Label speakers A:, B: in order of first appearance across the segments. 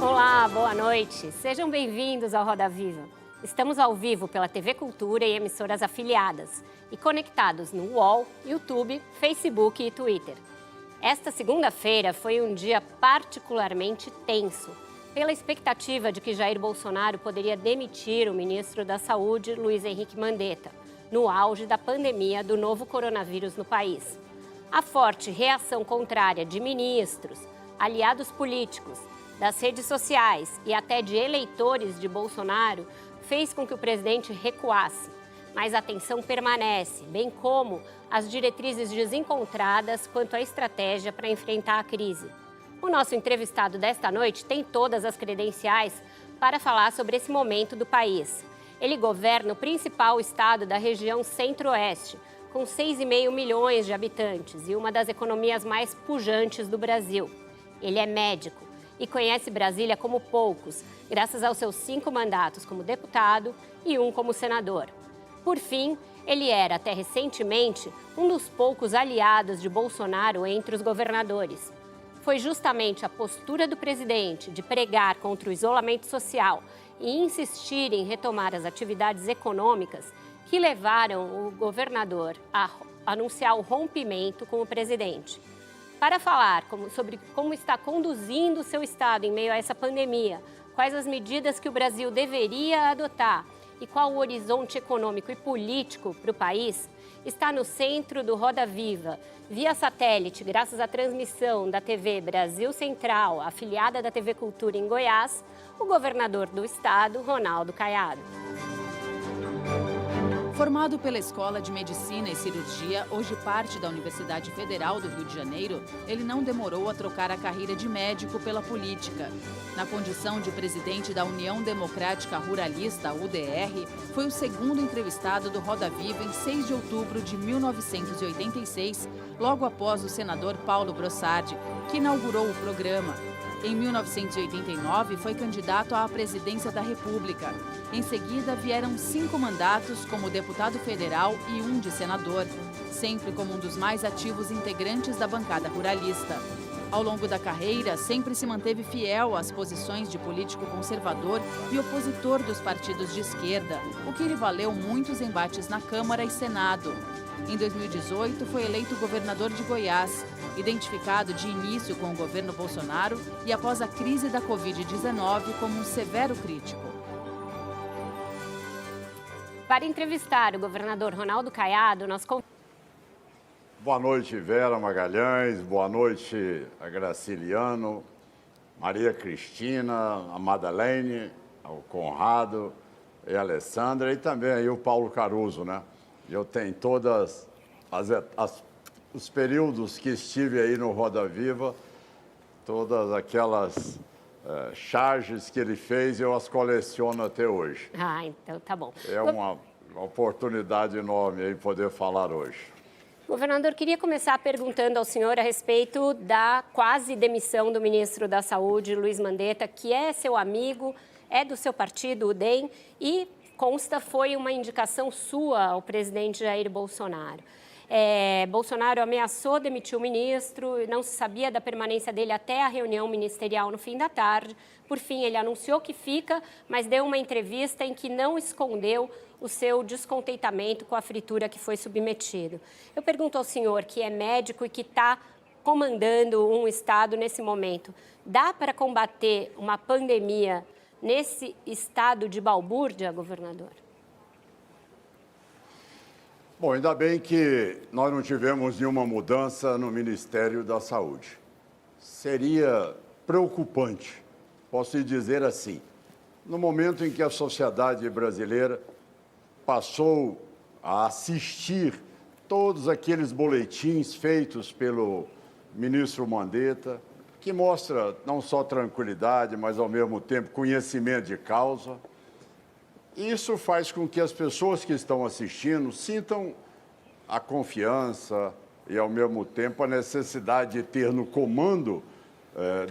A: Olá, boa noite. Sejam bem-vindos ao Roda Viva. Estamos ao vivo pela TV Cultura e emissoras afiliadas e conectados no UOL, YouTube, Facebook e Twitter. Esta segunda-feira foi um dia particularmente tenso, pela expectativa de que Jair Bolsonaro poderia demitir o ministro da Saúde, Luiz Henrique Mandetta, no auge da pandemia do novo coronavírus no país. A forte reação contrária de ministros, aliados políticos, das redes sociais e até de eleitores de Bolsonaro fez com que o presidente recuasse. Mas a tensão permanece, bem como as diretrizes desencontradas quanto à estratégia para enfrentar a crise. O nosso entrevistado desta noite tem todas as credenciais para falar sobre esse momento do país. Ele governa o principal estado da região Centro-Oeste, com 6,5 milhões de habitantes e uma das economias mais pujantes do Brasil. Ele é médico e conhece Brasília como poucos, graças aos seus 5 mandatos como deputado e 1 como senador. Por fim, ele era, até recentemente, um dos poucos aliados de Bolsonaro entre os governadores. Foi justamente a postura do presidente de pregar contra o isolamento social e insistir em retomar as atividades econômicas que levaram o governador a anunciar o rompimento com o presidente. Para falar sobre como está conduzindo o seu estado em meio a essa pandemia, quais as medidas que o Brasil deveria adotar e qual o horizonte econômico e político para o país, está no centro do Roda Viva, via satélite, graças à transmissão da TV Brasil Central, afiliada da TV Cultura em Goiás, o governador do estado, Ronaldo Caiado.
B: Formado pela Escola de Medicina e Cirurgia, hoje parte da Universidade Federal do Rio de Janeiro, ele não demorou a trocar a carreira de médico pela política. Na condição de presidente da União Democrática Ruralista, UDR, foi o segundo entrevistado do Roda Viva em 6 de outubro de 1986, logo após o senador Paulo Brossardi, que inaugurou o programa. Em 1989, foi candidato à presidência da República. Em seguida, vieram 5 mandatos como deputado federal e 1 de senador, sempre como um dos mais ativos integrantes da bancada ruralista. Ao longo da carreira, sempre se manteve fiel às posições de político conservador e opositor dos partidos de esquerda, o que lhe valeu muitos embates na Câmara e Senado. Em 2018, foi eleito governador de Goiás, identificado de início com o governo Bolsonaro e após a crise da Covid-19 como um severo crítico.
A: Para entrevistar o governador Ronaldo Caiado, nós...
C: Boa noite, Vera Magalhães, boa noite a Graciliano, Maria Cristina, a Madeleine, o Conrado e a Alessandra e também aí o Paulo Caruso, né? Eu tenho todas os períodos que estive aí no Roda Viva, todas aquelas charges que ele fez, eu as coleciono até hoje.
A: Ah, então tá bom.
C: É uma oportunidade enorme aí poder falar hoje.
A: Governador, queria começar perguntando ao senhor a respeito da quase demissão do ministro da Saúde, Luiz Mandetta, que é seu amigo, é do seu partido, o DEM, e consta foi uma indicação sua ao presidente Jair Bolsonaro. Bolsonaro ameaçou demitir o ministro, não se sabia da permanência dele até a reunião ministerial no fim da tarde. Por fim, ele anunciou que fica, mas deu uma entrevista em que não escondeu o seu descontentamento com a fritura que foi submetido. Eu pergunto ao senhor, que é médico e que está comandando um estado nesse momento, dá para combater uma pandemia nesse estado de balbúrdia, governador?
C: Bom, ainda bem que nós não tivemos nenhuma mudança no Ministério da Saúde. Seria preocupante, posso dizer assim, no momento em que a sociedade brasileira passou a assistir todos aqueles boletins feitos pelo ministro Mandetta, que mostra não só tranquilidade, mas ao mesmo tempo conhecimento de causa. Isso faz com que as pessoas que estão assistindo sintam a confiança e, ao mesmo tempo, a necessidade de ter no comando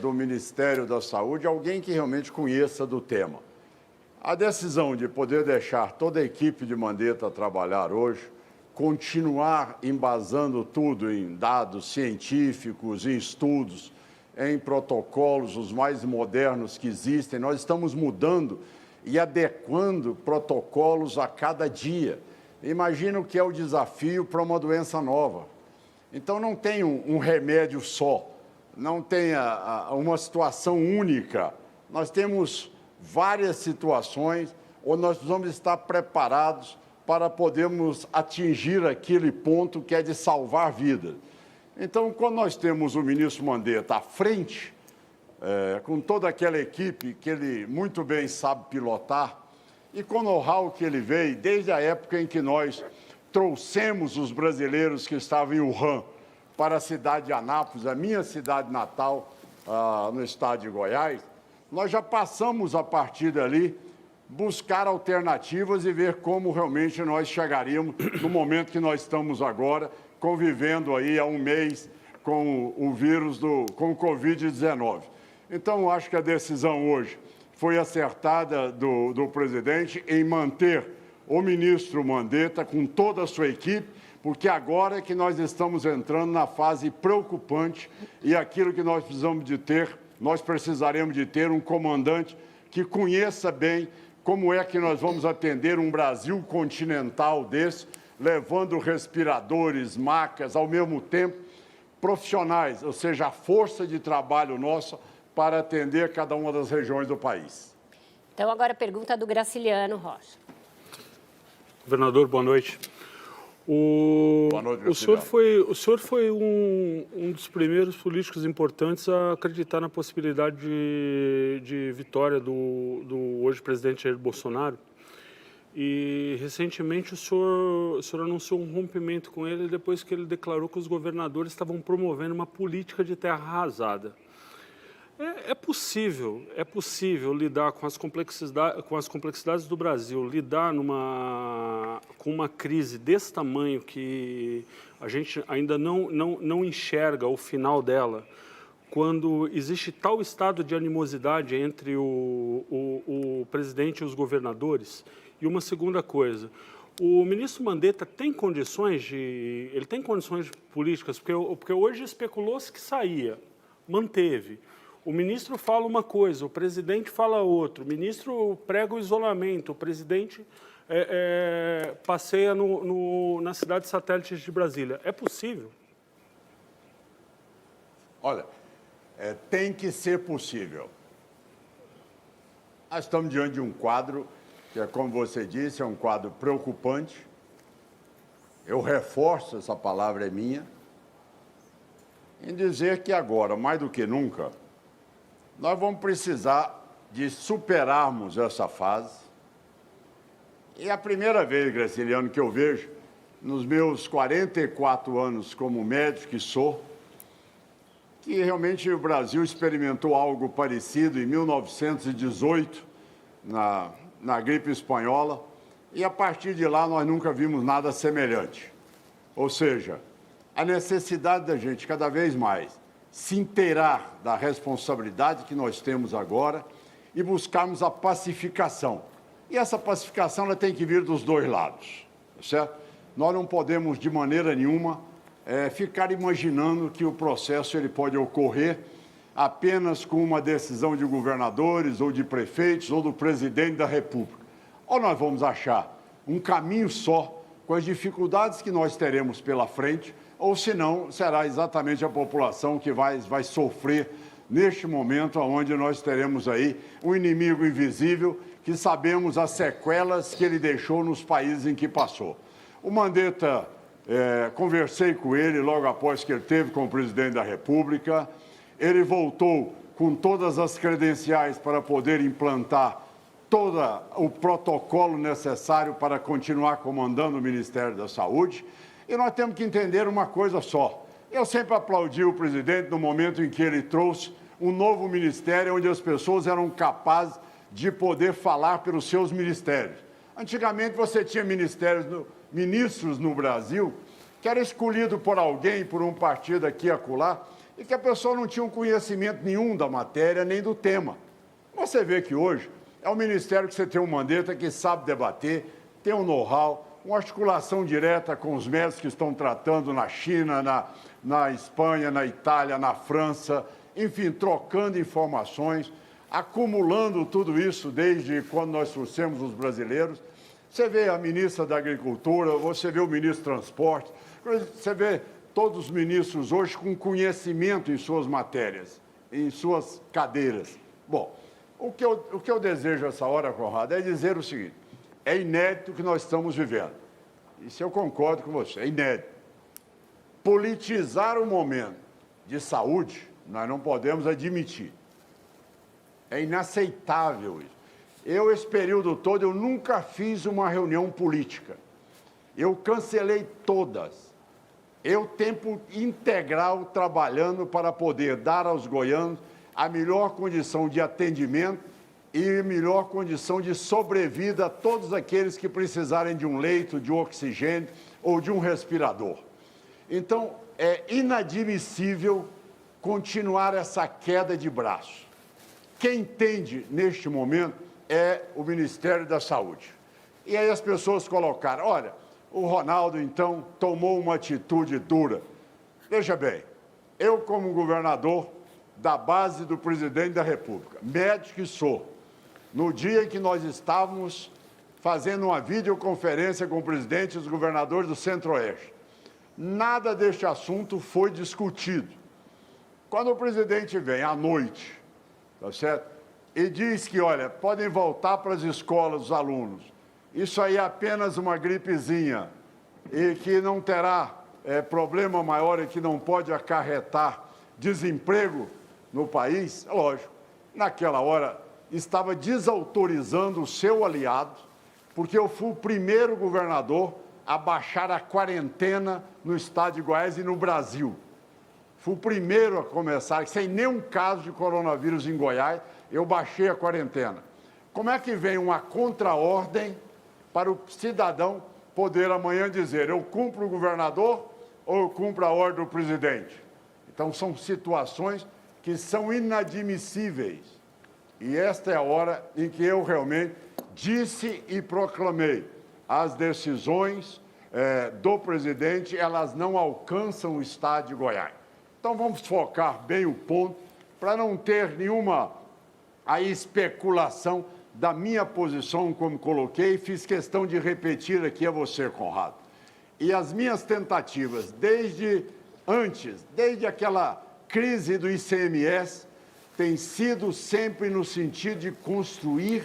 C: do Ministério da Saúde alguém que realmente conheça do tema. A decisão de poder deixar toda a equipe de Mandetta trabalhar hoje, continuar embasando tudo em dados científicos, em estudos, em protocolos os mais modernos que existem. Nós estamos mudando e adequando protocolos a cada dia. Imagina o que é o desafio para uma doença nova. Então, não tem um remédio só, não tem uma situação única. Nós temos várias situações onde nós precisamos estar preparados para podermos atingir aquele ponto que é de salvar vidas. Então, quando nós temos o ministro Mandetta à frente, com toda aquela equipe que ele muito bem sabe pilotar, e com o know-how que ele veio desde a época em que nós trouxemos os brasileiros que estavam em Wuhan para a cidade de Anápolis, a minha cidade natal, no estado de Goiás, nós já passamos a partir dali buscar alternativas e ver como realmente nós chegaríamos no momento que nós estamos agora, convivendo aí há um mês com o vírus, com o Covid-19. Então, acho que a decisão hoje foi acertada do presidente em manter o ministro Mandetta com toda a sua equipe, porque agora é que nós estamos entrando na fase preocupante e aquilo que nós precisamos de ter, nós precisaremos de ter um comandante que conheça bem como é que nós vamos atender um Brasil continental desse, levando respiradores, macas, ao mesmo tempo, profissionais, ou seja, a força de trabalho nossa para atender cada uma das regiões do país.
A: Então, agora a pergunta do Graciliano Rocha.
D: Governador, boa noite.
C: Boa noite, Graciliano.
D: O senhor foi um dos primeiros políticos importantes a acreditar na possibilidade de vitória do hoje presidente Jair Bolsonaro. E, recentemente, o senhor anunciou um rompimento com ele depois que ele declarou que os governadores estavam promovendo uma política de terra arrasada. É possível lidar com as complexidades do Brasil, lidar com uma crise desse tamanho que a gente ainda não enxerga o final dela, quando existe tal estado de animosidade entre o presidente e os governadores. E uma segunda coisa, o ministro Mandetta tem condições políticas, porque hoje especulou-se que saía, manteve. O ministro fala uma coisa, o presidente fala outra, o ministro prega o isolamento, o presidente passeia na cidade satélite de Brasília. É possível?
C: Olha, tem que ser possível. Nós estamos diante de um quadro que, como você disse, é um quadro preocupante. Eu reforço, essa palavra é minha, em dizer que agora, mais do que nunca, nós vamos precisar de superarmos essa fase. E é a primeira vez, Graciliano, que eu vejo, nos meus 44 anos como médico que sou, que realmente o Brasil experimentou algo parecido em 1918, na gripe espanhola, e a partir de lá nós nunca vimos nada semelhante. Ou seja, a necessidade da gente cada vez mais se inteirar da responsabilidade que nós temos agora e buscarmos a pacificação. E essa pacificação ela tem que vir dos dois lados, certo? Nós não podemos, de maneira nenhuma, ficar imaginando que o processo ele pode ocorrer apenas com uma decisão de governadores ou de prefeitos ou do presidente da República. Ou nós vamos achar um caminho só com as dificuldades que nós teremos pela frente, ou senão será exatamente a população que vai sofrer neste momento onde nós teremos aí um inimigo invisível que sabemos as sequelas que ele deixou nos países em que passou. O Mandetta, conversei com ele logo após que ele teve com o presidente da República, ele voltou com todas as credenciais para poder implantar todo o protocolo necessário para continuar comandando o Ministério da Saúde. E nós temos que entender uma coisa só. Eu sempre aplaudi o presidente no momento em que ele trouxe um novo ministério onde as pessoas eram capazes de poder falar pelos seus ministérios. Antigamente você tinha ministros no Brasil que era escolhido por alguém, por um partido aqui e acolá, e que a pessoa não tinha um conhecimento nenhum da matéria nem do tema. Você vê que hoje é um ministério que você tem um Mandetta que sabe debater, tem um know-how, uma articulação direta com os médicos que estão tratando na China, na Espanha, na Itália, na França, enfim, trocando informações, acumulando tudo isso desde quando nós trouxemos os brasileiros. Você vê a ministra da Agricultura, você vê o ministro do Transporte, você vê todos os ministros hoje com conhecimento em suas matérias, em suas cadeiras. Bom, o que eu desejo essa hora, Conrado, é dizer o seguinte: é inédito o que nós estamos vivendo. Isso eu concordo com você, é inédito. Politizar o momento de saúde, nós não podemos admitir. É inaceitável isso. Esse período todo, eu nunca fiz uma reunião política. Eu cancelei todas. Eu, tempo integral, trabalhando para poder dar aos goianos a melhor condição de atendimento e melhor condição de sobrevida a todos aqueles que precisarem de um leito, de um oxigênio ou de um respirador. Então, é inadmissível continuar essa queda de braço. Quem entende, neste momento, é o Ministério da Saúde. E aí as pessoas colocaram, olha, o Ronaldo, então, tomou uma atitude dura. Veja bem, eu, como governador da base do presidente da República, médico que sou, no dia em que nós estávamos fazendo uma videoconferência com o presidente e os governadores do Centro-Oeste, nada deste assunto foi discutido. Quando o presidente vem à noite, tá certo? E diz que, olha, podem voltar para as escolas os alunos, isso aí é apenas uma gripezinha e que não terá problema maior e que não pode acarretar desemprego no país, lógico, naquela hora estava desautorizando o seu aliado, porque eu fui o primeiro governador a baixar a quarentena no estado de Goiás e no Brasil. Fui o primeiro a começar, sem nenhum caso de coronavírus em Goiás, eu baixei a quarentena. Como é que vem uma contraordem para o cidadão poder amanhã dizer, eu cumpro o governador ou eu cumpro a ordem do presidente? Então, são situações que são inadmissíveis. E esta é a hora em que eu realmente disse e proclamei. As decisões do presidente, elas não alcançam o estado de Goiás. Então, vamos focar bem o ponto, para não ter nenhuma especulação da minha posição, como coloquei, e fiz questão de repetir aqui a você, Conrado. E as minhas tentativas, desde aquela crise do ICMS, têm sido sempre no sentido de construir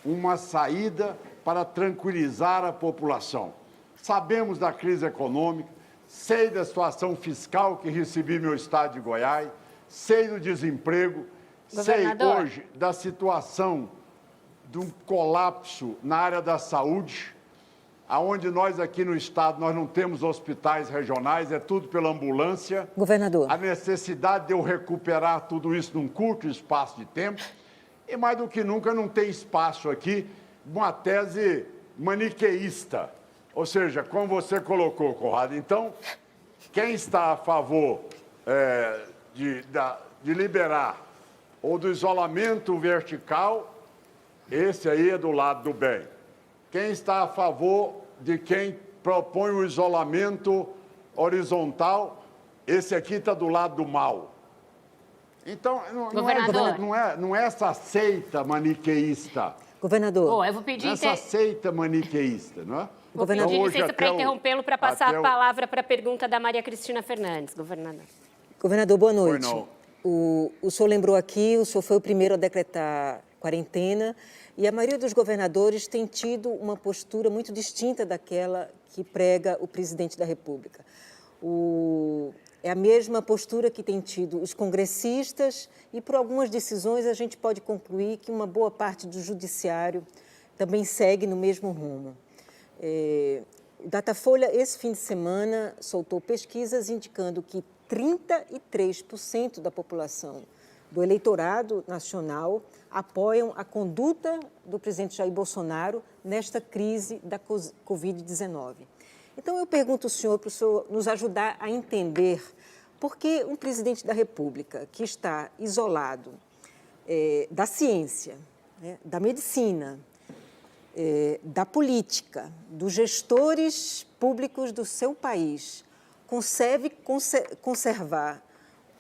C: uma saída para tranquilizar a população. Sabemos da crise econômica, sei da situação fiscal que recebi no estado de Goiás, sei do desemprego, sei hoje da situação de um colapso na área da saúde, aonde nós aqui no estado nós não temos hospitais regionais, é tudo pela ambulância.
E: Governador.
C: A necessidade de eu recuperar tudo isso num curto espaço de tempo e mais do que nunca não tem espaço aqui uma tese maniqueísta, ou seja, como você colocou, Conrado. Então, quem está a favor de liberar ou do isolamento vertical, esse aí é do lado do bem. Quem está a favor de quem propõe o isolamento horizontal, esse aqui está do lado do mal. Então, não é essa seita maniqueísta.
E: Governador.
A: Bom, eu vou pedir...
C: Essa seita maniqueísta, não é?
A: Vou pedir licença para interrompê-lo para passar a palavra para a pergunta da Maria Cristina Fernandes, governador.
E: Governador, boa noite.
C: Oi, não.
E: O senhor lembrou aqui, o senhor foi o primeiro a decretar quarentena e a maioria dos governadores tem tido uma postura muito distinta daquela que prega o presidente da República. É a mesma postura que tem tido os congressistas e, por algumas decisões, a gente pode concluir que uma boa parte do judiciário também segue no mesmo rumo. O Datafolha, esse fim de semana, soltou pesquisas indicando que 33% da população do eleitorado nacional apoiam a conduta do presidente Jair Bolsonaro nesta crise da Covid-19. Então, eu pergunto ao senhor, para o senhor nos ajudar a entender por que um presidente da República que está isolado da ciência, da medicina, da política, dos gestores públicos do seu país, consegue conservar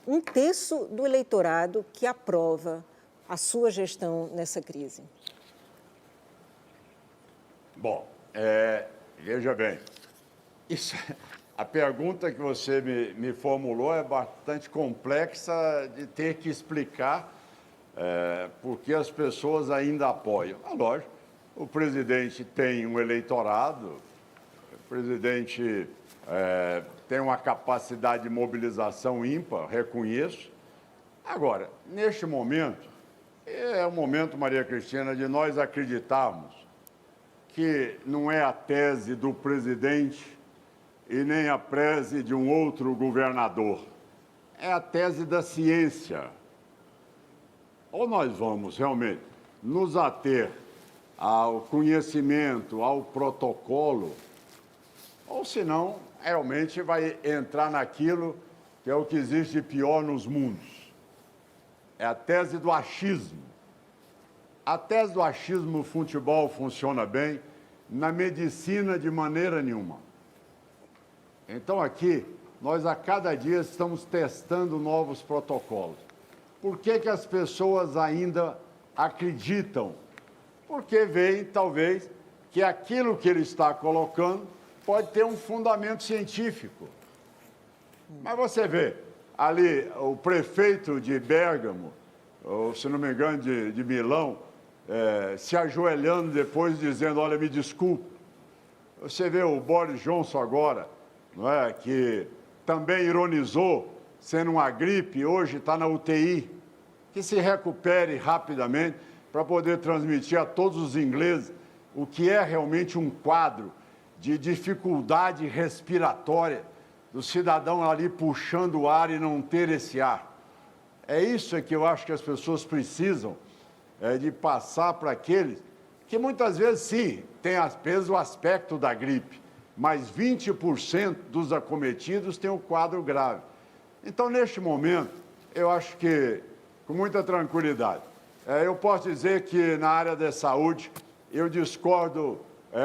E: um terço do eleitorado que aprova a sua gestão nessa crise.
C: Bom, veja bem, a pergunta que você me formulou é bastante complexa de ter que explicar por que as pessoas ainda apoiam. Lógico, o presidente tem um eleitorado, o presidente tem uma capacidade de mobilização ímpar, reconheço. Agora, neste momento, é o momento, Maria Cristina, de nós acreditarmos que não é a tese do presidente e nem a tese de um outro governador. É a tese da ciência. Ou nós vamos realmente nos ater ao conhecimento, ao protocolo, ou senão realmente vai entrar naquilo que é o que existe de pior nos mundos. É a tese do achismo. A tese do achismo no futebol funciona bem, na medicina de maneira nenhuma. Então aqui, nós a cada dia estamos testando novos protocolos. Por que que as pessoas ainda acreditam? Porque veem, talvez, que aquilo que ele está colocando pode ter um fundamento científico. Mas você vê, ali, o prefeito de Bérgamo, ou, se não me engano, de Milão, se ajoelhando depois, dizendo, olha, me desculpe. Você vê o Boris Johnson agora, não é, que também ironizou, sendo uma gripe, hoje está na UTI, que se recupere rapidamente para poder transmitir a todos os ingleses o que é realmente um quadro de dificuldade respiratória do cidadão ali puxando o ar e não ter esse ar. É isso que eu acho que as pessoas precisam de passar para aqueles que muitas vezes, sim, tem apenas o aspecto da gripe, mas 20% dos acometidos têm o quadro grave. Então, neste momento, eu acho que, com muita tranquilidade, eu posso dizer que na área da saúde eu discordo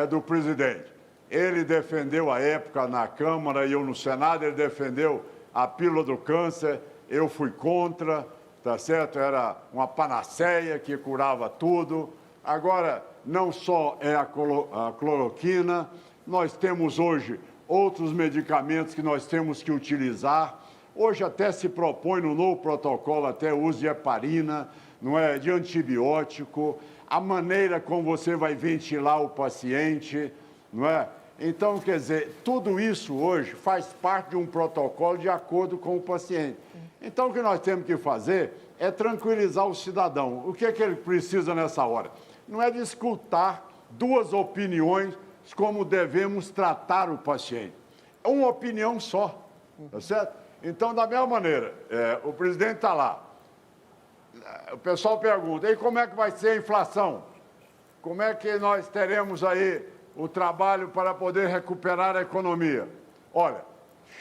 C: do presidente. Ele defendeu a época na Câmara e eu no Senado, ele defendeu a pílula do câncer, eu fui contra, tá certo? Era uma panaceia que curava tudo. Agora, não só é a cloroquina, nós temos hoje outros medicamentos que nós temos que utilizar. Hoje até se propõe no novo protocolo até o uso de heparina, não é, de antibiótico, a maneira como você vai ventilar o paciente, não é? Então, quer dizer, tudo isso hoje faz parte de um protocolo de acordo com o paciente. Então, o que nós temos que fazer é tranquilizar o cidadão. O que é que ele precisa nessa hora? Não é de escutar duas opiniões como devemos tratar o paciente. É uma opinião só, tá certo? Então, da mesma maneira, o presidente está lá. O pessoal pergunta, e como é que vai ser a inflação? Como é que nós teremos aí o trabalho para poder recuperar a economia? Olha,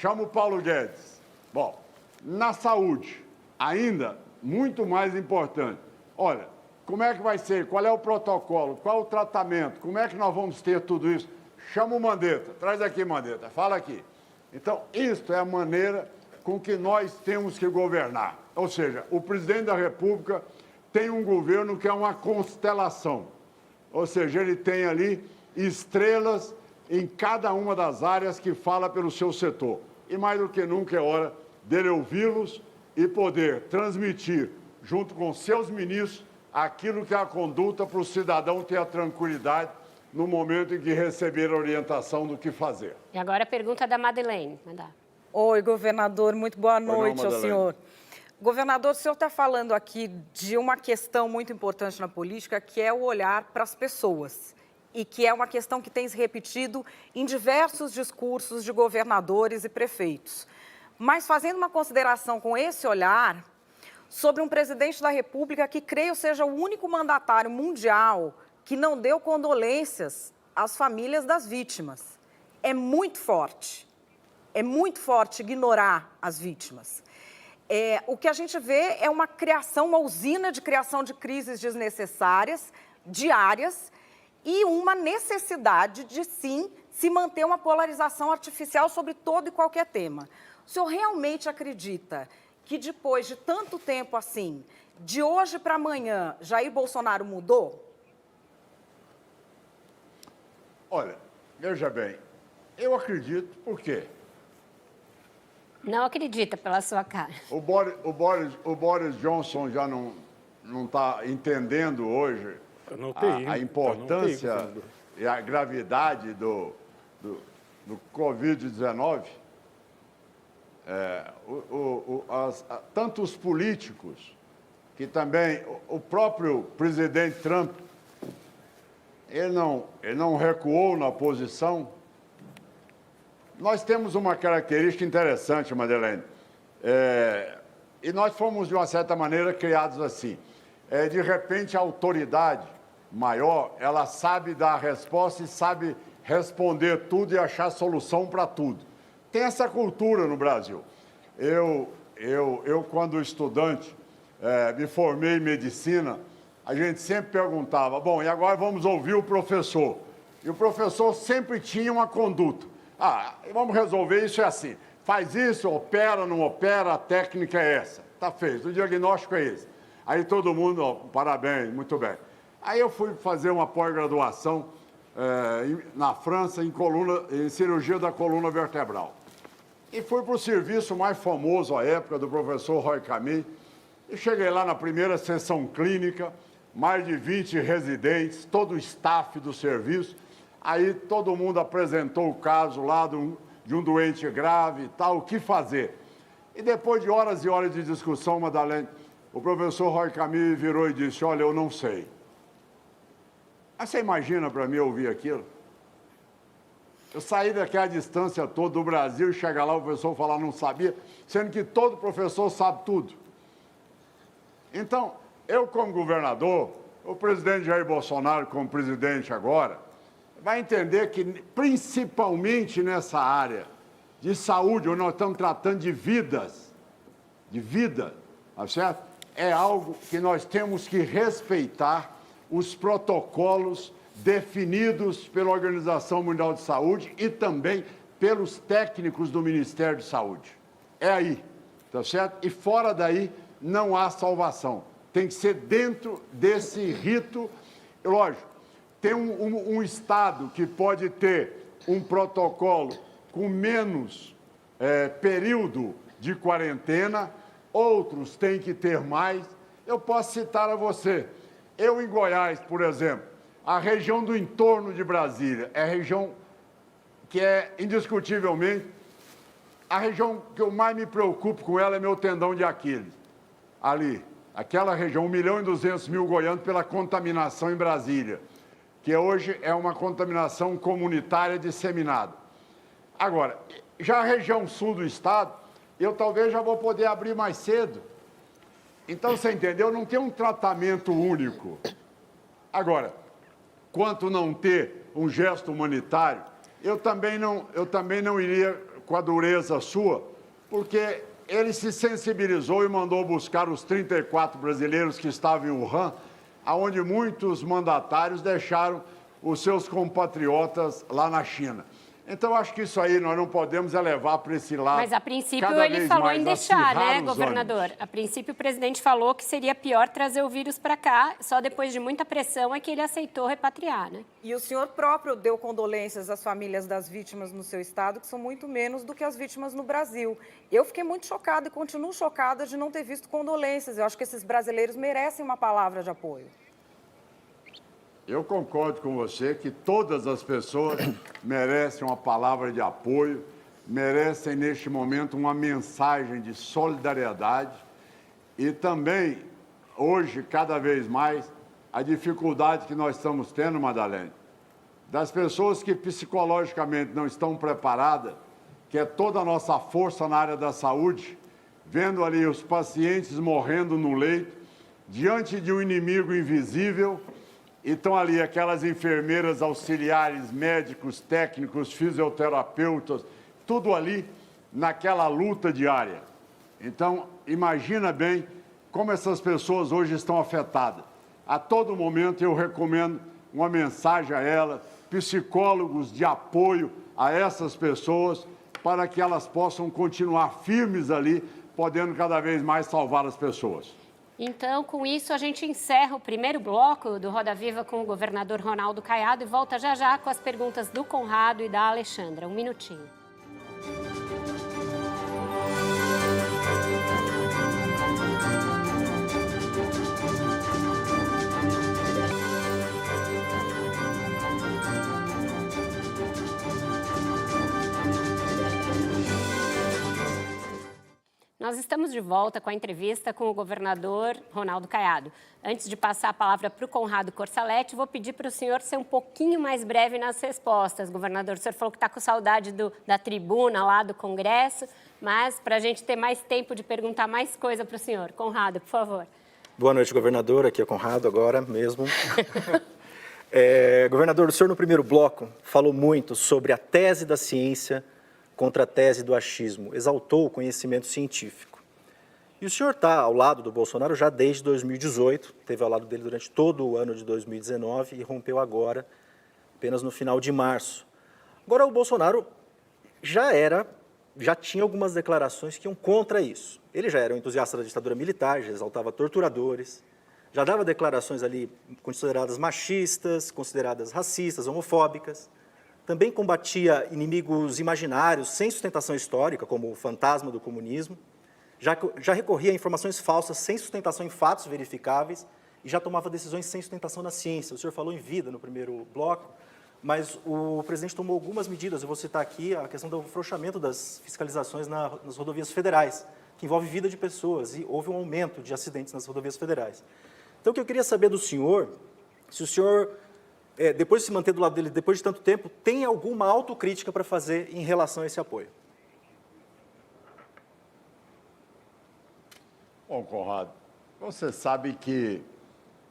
C: chama o Paulo Guedes. Bom, na saúde, ainda muito mais importante. Olha, como é que vai ser? Qual é o protocolo? Qual é o tratamento? Como é que nós vamos ter tudo isso? Chama o Mandetta. Traz aqui, Mandetta. Fala aqui. Então, isto é a maneira com que nós temos que governar. Ou seja, o presidente da República tem um governo que é uma constelação. Ou seja, ele tem ali estrelas em cada uma das áreas que fala pelo seu setor. E mais do que nunca é hora dele ouvi-los e poder transmitir, junto com seus ministros, aquilo que é a conduta para o cidadão ter a tranquilidade no momento em que receber a orientação do que fazer.
A: E agora a pergunta da Madeleine.
F: Oi, governador, muito boa noite ao senhor. Governador, o senhor está falando aqui de uma questão muito importante na política, que é o olhar para as pessoas. E que é uma questão que tem se repetido em diversos discursos de governadores e prefeitos. Mas fazendo uma consideração com esse olhar sobre um presidente da República que creio seja o único mandatário mundial que não deu condolências às famílias das vítimas. É muito forte ignorar as vítimas. O que a gente vê é uma criação, uma usina de criação de crises desnecessárias, diárias, e uma necessidade de, sim, se manter uma polarização artificial sobre todo e qualquer tema. O senhor realmente acredita que depois de tanto tempo assim, de hoje para amanhã, Jair Bolsonaro mudou?
C: Olha, veja bem, eu acredito, por quê?
A: Não acredita pela sua cara.
C: O Boris Johnson já não está entendendo hoje a importância e a gravidade do Covid-19. Tanto os políticos, que também o próprio presidente Trump, ele não recuou na posição. Nós temos uma característica interessante, Madeleine, e nós fomos, de uma certa maneira, criados assim. De repente, a autoridade maior, ela sabe dar a resposta e sabe responder tudo e achar solução para tudo. Tem essa cultura no Brasil. Eu quando estudante, me formei em medicina, a gente sempre perguntava, bom, e agora vamos ouvir o professor. E o professor sempre tinha uma conduta. Vamos resolver isso, é assim. Faz isso, opera, não opera, a técnica é essa. Está feito, o diagnóstico é esse. Aí todo mundo, parabéns, muito bem. Aí eu fui fazer uma pós-graduação na França em cirurgia da coluna vertebral. E fui para o serviço mais famoso à época, do professor Roy Camille. E cheguei lá na primeira sessão clínica, mais de 20 residentes, todo o staff do serviço. Aí todo mundo apresentou o caso lá de um doente grave e tal, o que fazer. E depois de horas e horas de discussão, Madeleine, o professor Roy Camille virou e disse, olha, eu não sei. Aí você imagina para mim ouvir aquilo? Eu saí daquela distância toda do Brasil e chegar lá o professor falar não sabia, sendo que todo professor sabe tudo. Então, eu como governador, o presidente Jair Bolsonaro como presidente agora, vai entender que, principalmente nessa área de saúde, onde nós estamos tratando de vidas, tá certo? É algo que nós temos que respeitar os protocolos definidos pela Organização Mundial de Saúde e também pelos técnicos do Ministério de Saúde. É aí, tá certo? E fora daí não há salvação. Tem que ser dentro desse rito, lógico. Tem um estado que pode ter um protocolo com menos período de quarentena, outros têm que ter mais. Eu posso citar a você. Eu, em Goiás, por exemplo, a região do entorno de Brasília é a região que é, indiscutivelmente, a região que eu mais me preocupo com ela é meu tendão de Aquiles. Ali, aquela região, 1.200.000 goianos pela contaminação em Brasília, que hoje é uma contaminação comunitária disseminada. Agora, já a região sul do estado, eu talvez já vou poder abrir mais cedo. Então, você entendeu? Não tem um tratamento único. Agora, quanto não ter um gesto humanitário, eu também não iria com a dureza sua, porque ele se sensibilizou e mandou buscar os 34 brasileiros que estavam em Wuhan, onde muitos mandatários deixaram os seus compatriotas lá na China. Então, acho que isso aí nós não podemos elevar para esse lado.
A: Mas, a princípio, ele falou em deixar, né, governador? A princípio, o presidente falou que seria pior trazer o vírus para cá, só depois de muita pressão é que ele aceitou repatriar, né?
F: E o senhor próprio deu condolências às famílias das vítimas no seu estado, que são muito menos do que as vítimas no Brasil. Eu fiquei muito chocada e continuo chocada de não ter visto condolências. Eu acho que esses brasileiros merecem uma palavra de apoio.
C: Eu concordo com você que todas as pessoas merecem uma palavra de apoio, merecem, neste momento, uma mensagem de solidariedade e também, hoje, cada vez mais, a dificuldade que nós estamos tendo, Madeleine, das pessoas que psicologicamente não estão preparadas, que é toda a nossa força na área da saúde, vendo ali os pacientes morrendo no leito, diante de um inimigo invisível. E estão ali aquelas enfermeiras auxiliares, médicos, técnicos, fisioterapeutas, tudo ali naquela luta diária. Então, imagina bem como essas pessoas hoje estão afetadas. A todo momento eu recomendo uma mensagem a elas, psicólogos de apoio a essas pessoas, para que elas possam continuar firmes ali, podendo cada vez mais salvar as pessoas.
A: Então, com isso, a gente encerra o primeiro bloco do Roda Viva com o governador Ronaldo Caiado e volta já já com as perguntas do Conrado e da Alexandra. Um minutinho. Nós estamos de volta com a entrevista com o governador Ronaldo Caiado. Antes de passar a palavra para o Conrado Corsaletti, vou pedir para o senhor ser um pouquinho mais breve nas respostas. Governador, o senhor falou que está com saudade da tribuna lá do Congresso, mas para a gente ter mais tempo de perguntar mais coisa para o senhor. Conrado, por favor.
G: Boa noite, governador. Aqui é o Conrado agora mesmo. Governador, o senhor no primeiro bloco falou muito sobre a tese da ciência contra a tese do achismo, exaltou o conhecimento científico. E o senhor está ao lado do Bolsonaro já desde 2018, esteve ao lado dele durante todo o ano de 2019 e rompeu agora, apenas no final de março. Agora, o Bolsonaro já tinha algumas declarações que iam contra isso. Ele já era um entusiasta da ditadura militar, já exaltava torturadores, já dava declarações ali consideradas machistas, consideradas racistas, homofóbicas. Também combatia inimigos imaginários sem sustentação histórica, como o fantasma do comunismo. Já recorria a informações falsas sem sustentação em fatos verificáveis e já tomava decisões sem sustentação na ciência. O senhor falou em vida no primeiro bloco, mas o presidente tomou algumas medidas. Eu vou citar aqui a questão do afrouxamento das fiscalizações nas rodovias federais, que envolve vida de pessoas, e houve um aumento de acidentes nas rodovias federais. Então, o que eu queria saber do senhor, se o senhor, depois de se manter do lado dele, depois de tanto tempo, tem alguma autocrítica para fazer em relação a esse apoio?
C: Bom, Conrado, você sabe que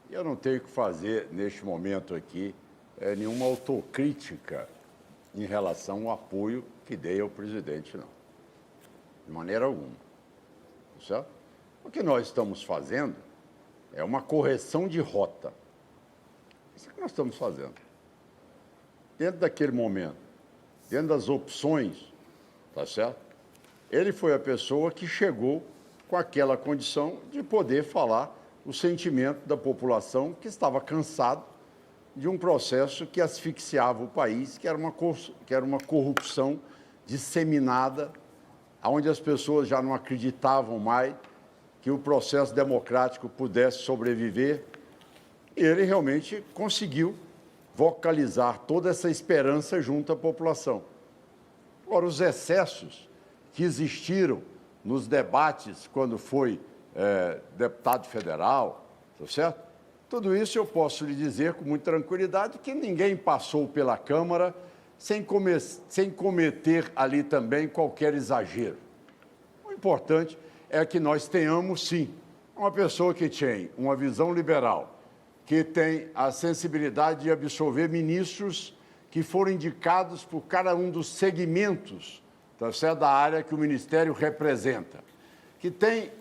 C: eu não tenho que fazer, neste momento aqui, nenhuma autocrítica em relação ao apoio que dei ao presidente, não. De maneira alguma. Certo? O que nós estamos fazendo é uma correção de rota. Isso é o que nós estamos fazendo. Dentro daquele momento, dentro das opções, tá certo? Ele foi a pessoa que chegou com aquela condição de poder falar o sentimento da população que estava cansado de um processo que asfixiava o país, que era uma corrupção disseminada, onde as pessoas já não acreditavam mais que o processo democrático pudesse sobreviver. E ele realmente conseguiu vocalizar toda essa esperança junto à população. Agora, os excessos que existiram nos debates quando foi deputado federal, tá certo? Tudo isso eu posso lhe dizer com muita tranquilidade que ninguém passou pela Câmara sem cometer ali também qualquer exagero. O importante é que nós tenhamos, sim, uma pessoa que tem uma visão liberal, que tem a sensibilidade de absorver ministros que foram indicados por cada um dos segmentos, tá certo, da área que o Ministério representa, que tem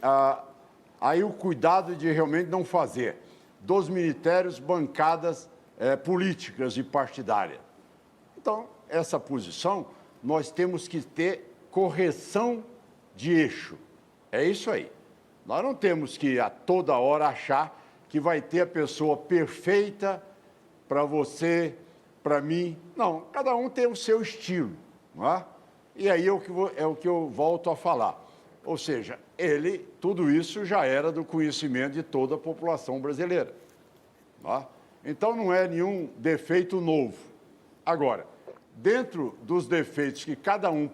C: aí o cuidado de realmente não fazer dos ministérios bancadas políticas e partidárias. Então, essa posição, nós temos que ter correção de eixo. É isso aí. Nós não temos que, a toda hora, achar que vai ter a pessoa perfeita para você, para mim. Não, cada um tem o seu estilo, não é? E aí é o que eu volto a falar. Ou seja, tudo isso já era do conhecimento de toda a população brasileira. Não é? Então, não é nenhum defeito novo. Agora, dentro dos defeitos que cada um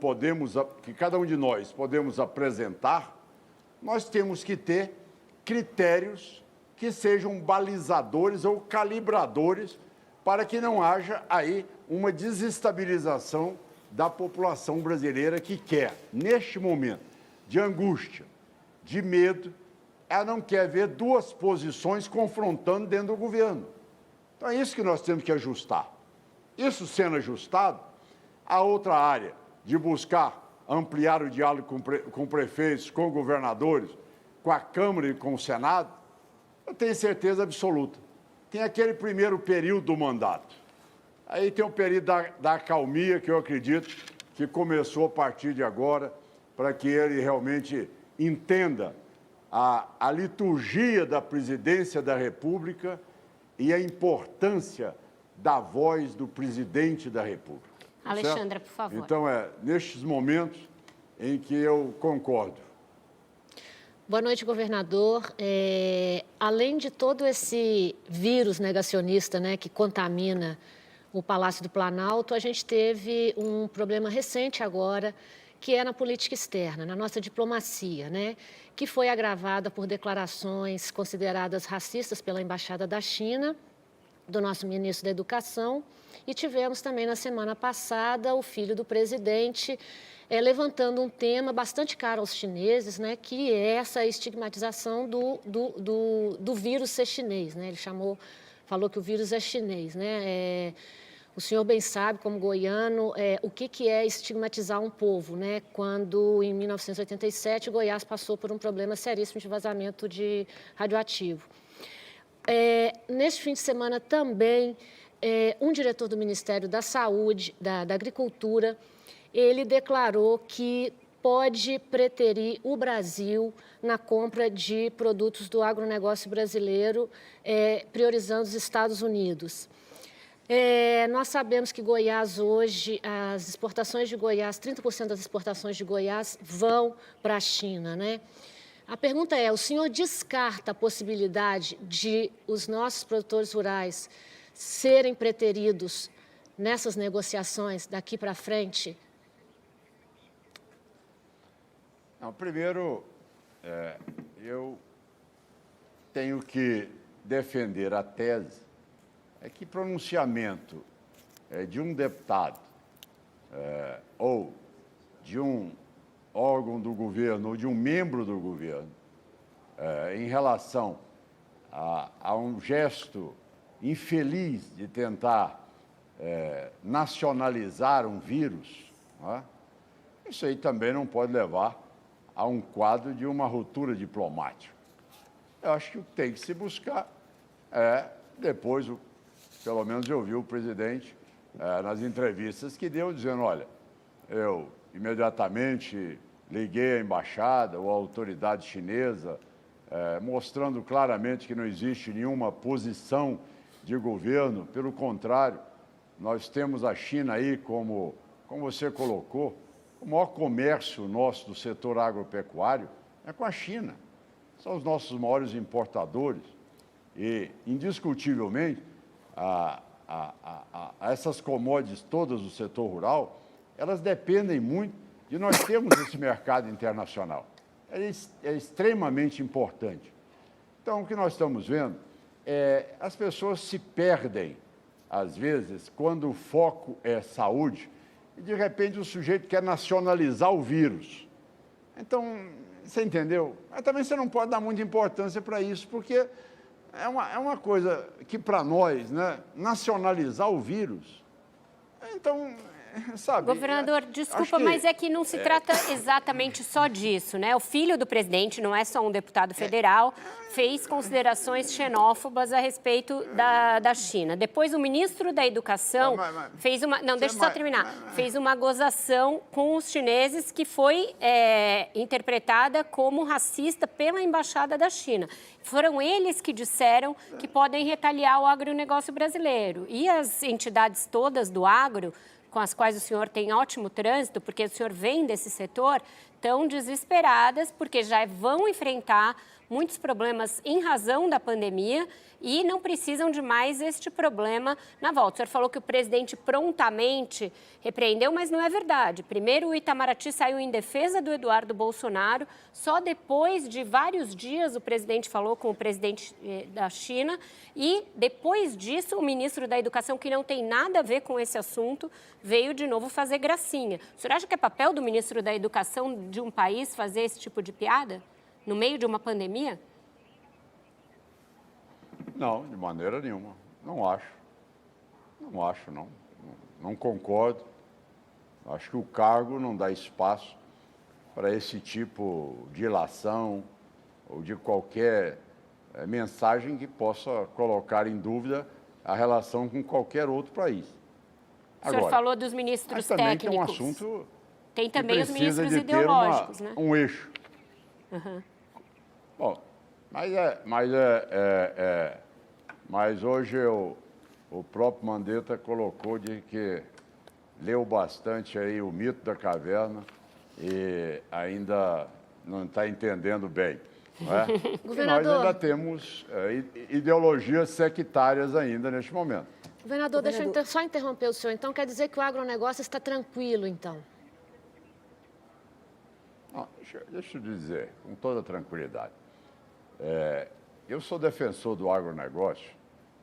C: de nós podemos apresentar, nós temos que ter critérios que sejam balizadores ou calibradores para que não haja aí uma desestabilização da população brasileira que quer, neste momento de angústia, de medo, ela não quer ver duas posições confrontando dentro do governo. Então, é isso que nós temos que ajustar. Isso sendo ajustado, a outra área de buscar ampliar o diálogo com prefeitos, com governadores, com a Câmara e com o Senado, eu tenho certeza absoluta. Tem aquele primeiro período do mandato. Aí tem o período da acalmia, que eu acredito que começou a partir de agora, para que ele realmente entenda a liturgia da presidência da República e a importância da voz do presidente da República.
A: Alexandra, por favor.
C: Então, nestes momentos em que eu concordo.
H: Boa noite, governador. Além de todo esse vírus negacionista, né, que contamina o Palácio do Planalto, a gente teve um problema recente agora, que é na política externa, na nossa diplomacia, né, que foi agravada por declarações consideradas racistas pela Embaixada da China, do nosso ministro da Educação, e tivemos também na semana passada o filho do presidente levantando um tema bastante caro aos chineses, né, que é essa estigmatização do vírus ser chinês, né? Ele falou que o vírus é chinês, né? O senhor bem sabe, como goiano, o que é estigmatizar um povo, né? Quando, em 1987, Goiás passou por um problema seríssimo de vazamento de radioativo. Neste fim de semana também, um diretor do Ministério da Saúde, da Agricultura, ele declarou que pode preterir o Brasil na compra de produtos do agronegócio brasileiro, priorizando os Estados Unidos. Nós sabemos que Goiás hoje, as exportações de Goiás, 30% das exportações de Goiás vão para a China, né? A pergunta é, o senhor descarta a possibilidade de os nossos produtores rurais serem preteridos nessas negociações daqui para frente?
C: Não, primeiro, eu tenho que defender a tese que pronunciamento de um deputado ou de um órgão do governo ou de um membro do governo em relação a um gesto infeliz de tentar nacionalizar um vírus, não é? Isso aí também não pode levar a um quadro de uma ruptura diplomática. Eu acho que o que tem que se buscar depois, pelo menos eu vi o presidente nas entrevistas que deu, dizendo, olha, eu imediatamente liguei à embaixada ou à autoridade chinesa, mostrando claramente que não existe nenhuma posição de governo, pelo contrário, nós temos a China aí, como você colocou, o maior comércio nosso do setor agropecuário é com a China. São os nossos maiores importadores e, indiscutivelmente, essas commodities todas do setor rural, elas dependem muito de nós termos esse mercado internacional. É extremamente importante. Então, o que nós estamos vendo as pessoas se perdem, às vezes, quando o foco é saúde, e, de repente, o sujeito quer nacionalizar o vírus. Então, você entendeu? Mas também você não pode dar muita importância para isso, porque é uma coisa que, para nós, né, nacionalizar o vírus, então, sabe...
A: Governador, desculpa, mas é que não se trata exatamente só disso, né? O filho do presidente, não é só um deputado federal, fez considerações xenófobas a respeito da China. Depois, o ministro da Educação fez uma... Não, deixa eu só terminar. Fez uma gozação com os chineses que foi interpretada como racista pela Embaixada da China. Foram eles que disseram que podem retaliar o agronegócio brasileiro. E as entidades todas do agro, com as quais o senhor tem ótimo trânsito, porque o senhor vem desse setor, estão desesperadas porque já vão enfrentar muitos problemas em razão da pandemia e não precisam de mais este problema na volta. O senhor falou que o presidente prontamente repreendeu, mas não é verdade. Primeiro, o Itamaraty saiu em defesa do Eduardo Bolsonaro, só depois de vários dias o presidente falou com o presidente da China e depois disso o ministro da Educação, que não tem nada a ver com esse assunto, veio de novo fazer gracinha. O senhor acha que é papel do ministro da Educação de um país fazer esse tipo de piada no meio de uma pandemia?
C: Não, de maneira nenhuma. Não acho. Não concordo. Acho que o cargo não dá espaço para esse tipo de ilação ou de qualquer mensagem que possa colocar em dúvida a relação com qualquer outro país.
A: O senhor falou dos ministros
C: também
A: técnicos.
C: Tem um assunto
A: tem também
C: que
A: os ministros
C: precisa de
A: ideológicos,
C: ter
A: né?
C: um eixo. Bom, mas hoje o próprio Mandetta colocou de que leu bastante aí o mito da caverna e ainda não está entendendo bem. Não é? E nós ainda temos ideologias sectárias ainda neste momento.
H: Governador, deixa eu só interromper o senhor. Então, quer dizer que o agronegócio está tranquilo, então?
C: Não, deixa eu dizer, com toda tranquilidade. Eu sou defensor do agronegócio.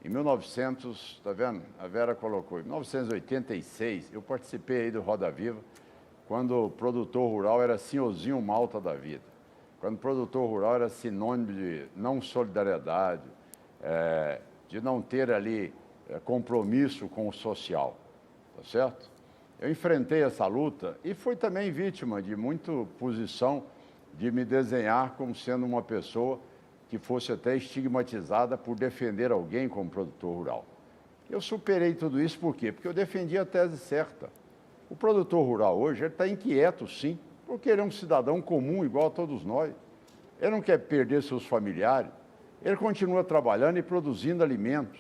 C: Em 1900, está vendo? A Vera colocou, em 1986, eu participei aí do Roda Viva, quando o produtor rural era senhorzinho Malta da vida. Quando o produtor rural era sinônimo de não solidariedade, de não ter ali compromisso com o social, tá certo? Eu enfrentei essa luta e fui também vítima de muita posição de me desenhar como sendo uma pessoa que fosse até estigmatizada por defender alguém como produtor rural. Eu superei tudo isso por quê? Porque eu defendi a tese certa. O produtor rural hoje está inquieto, sim, porque ele é um cidadão comum, igual a todos nós. Ele não quer perder seus familiares, ele continua trabalhando e produzindo alimentos.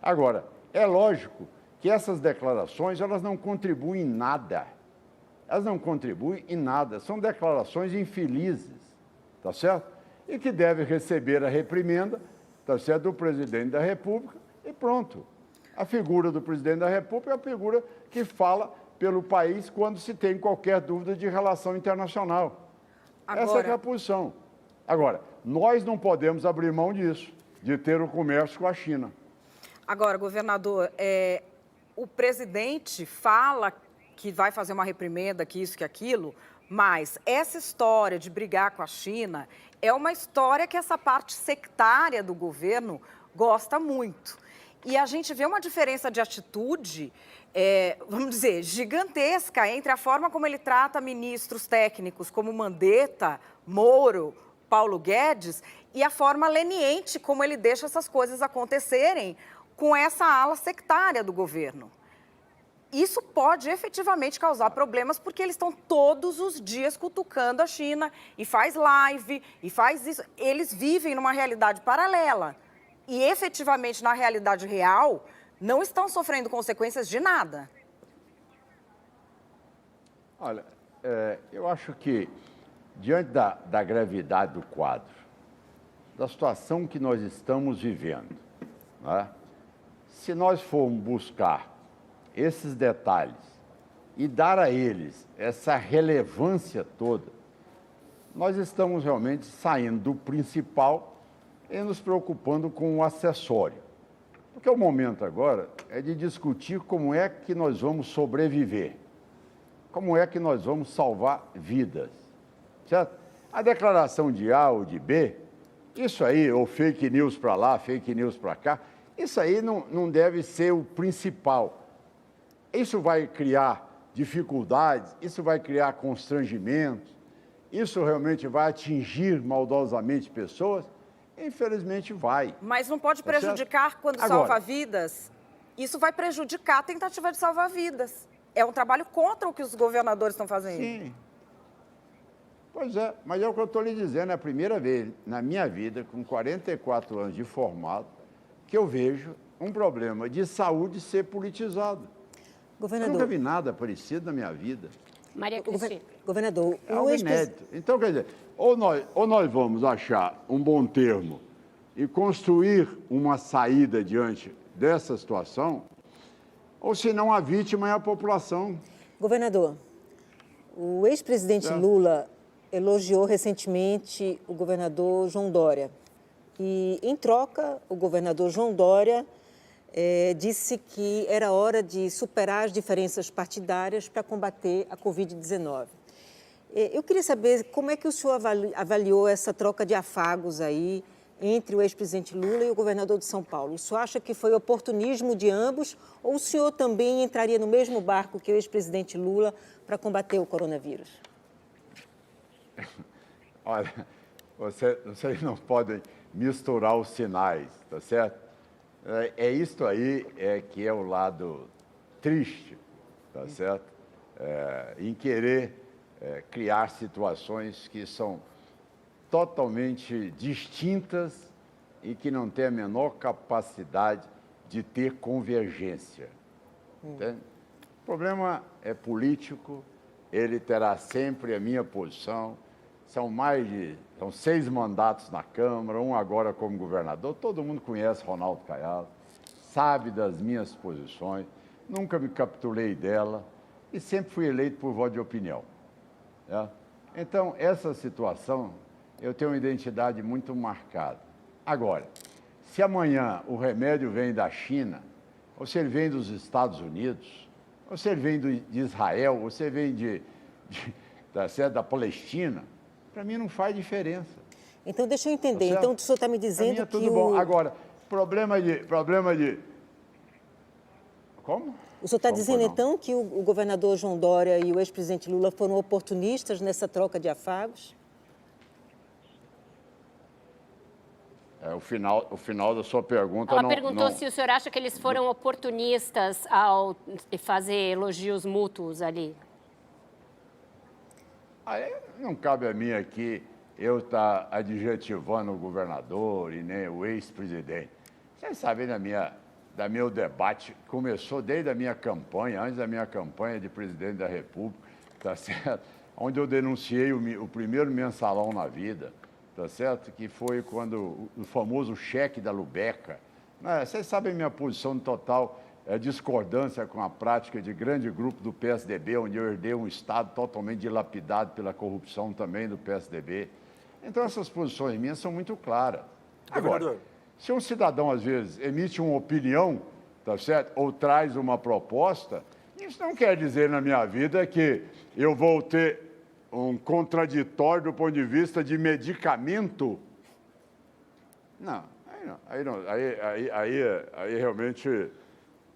C: Agora, é lógico que essas declarações, elas não contribuem em nada. Elas não contribuem em nada, são declarações infelizes, tá certo? E que deve receber a reprimenda, tá certo, do presidente da República e pronto. A figura do presidente da República é a figura que fala pelo país quando se tem qualquer dúvida de relação internacional. Essa é a posição. Agora, nós não podemos abrir mão disso, de ter o comércio com a China.
F: Agora, governador, o presidente fala que vai fazer uma reprimenda, que isso, que aquilo, mas essa história de brigar com a China é uma história que essa parte sectária do governo gosta muito. E a gente vê uma diferença de atitude, vamos dizer, gigantesca entre a forma como ele trata ministros técnicos como Mandetta, Moro, Paulo Guedes, e a forma leniente como ele deixa essas coisas acontecerem com essa ala sectária do governo. Isso pode efetivamente causar problemas, porque eles estão todos os dias cutucando a China e faz live, e faz isso. Eles vivem numa realidade paralela e efetivamente na realidade real não estão sofrendo consequências de nada.
C: Olha, eu acho que diante da gravidade do quadro, da situação que nós estamos vivendo, né? Se nós formos buscar esses detalhes e dar a eles essa relevância toda, nós estamos realmente saindo do principal e nos preocupando com o acessório. Porque o momento agora é de discutir como é que nós vamos sobreviver, como é que nós vamos salvar vidas, certo? A declaração de A ou de B, isso aí, ou fake news para lá, fake news para cá, isso aí não deve ser o principal. Isso vai criar dificuldades, isso vai criar constrangimentos, isso realmente vai atingir maldosamente pessoas? Infelizmente vai.
F: Mas não pode prejudicar quando salva vidas? Isso vai prejudicar a tentativa de salvar vidas. É um trabalho contra o que os governadores estão fazendo.
C: Sim. Pois é, mas é o que eu estou lhe dizendo, é a primeira vez na minha vida, com 44 anos de formado, que eu vejo um problema de saúde ser politizado.
E: Governador.
C: Eu nunca vi nada parecido na minha vida.
A: Maria Cristina.
E: Governador,
C: É algo inédito. Então, quer dizer, ou nós vamos achar um bom termo e construir uma saída diante dessa situação, ou senão a vítima é a população.
E: Governador, o ex-presidente Lula elogiou recentemente o governador João Dória. E, em troca, o governador João Dória disse que era hora de superar as diferenças partidárias para combater a Covid-19. Eu queria saber como é que o senhor avaliou essa troca de afagos aí entre o ex-presidente Lula e o governador de São Paulo. O senhor acha que foi oportunismo de ambos ou o senhor também entraria no mesmo barco que o ex-presidente Lula para combater o coronavírus?
C: Olha, vocês não podem misturar os sinais, tá certo? Isto aí que é o lado triste, tá certo? Em querer criar situações que são totalmente distintas e que não têm a menor capacidade de ter convergência. Entende? O problema é político, ele terá sempre a minha posição. São 6 mandatos na Câmara, um agora como governador. Todo mundo conhece Ronaldo Caiado, sabe das minhas posições, nunca me capturei dela e sempre fui eleito por voto de opinião. Né? Então, essa situação, eu tenho uma identidade muito marcada. Agora, se amanhã o remédio vem da China, ou se ele vem dos Estados Unidos, ou se ele vem de Israel, ou se ele vem da Palestina, para mim não faz diferença.
E: Então, deixa eu entender. Então, o senhor está me dizendo
C: é tudo bom. Agora, problema de... Como?
E: O senhor está dizendo, então, que o governador João Dória e o ex-presidente Lula foram oportunistas nessa troca de afagos?
C: O final da sua pergunta...
A: Ela perguntou se o senhor acha que eles foram oportunistas ao fazer elogios mútuos ali.
C: Não cabe a mim aqui eu estar adjetivando o governador e nem o ex-presidente. Vocês sabem da meu debate, começou desde a minha campanha, antes da minha campanha de presidente da República, tá certo? Onde eu denunciei o primeiro mensalão na vida, tá certo? Que foi quando o famoso cheque da Lubeca. Vocês sabem minha posição total discordância com a prática de grande grupo do PSDB, onde eu herdei um Estado totalmente dilapidado pela corrupção também do PSDB. Então, essas posições minhas são muito claras. Agora, se um cidadão, às vezes, emite uma opinião, tá certo? Ou traz uma proposta, isso não quer dizer na minha vida que eu vou ter um contraditório do ponto de vista de medicamento. Não, aí realmente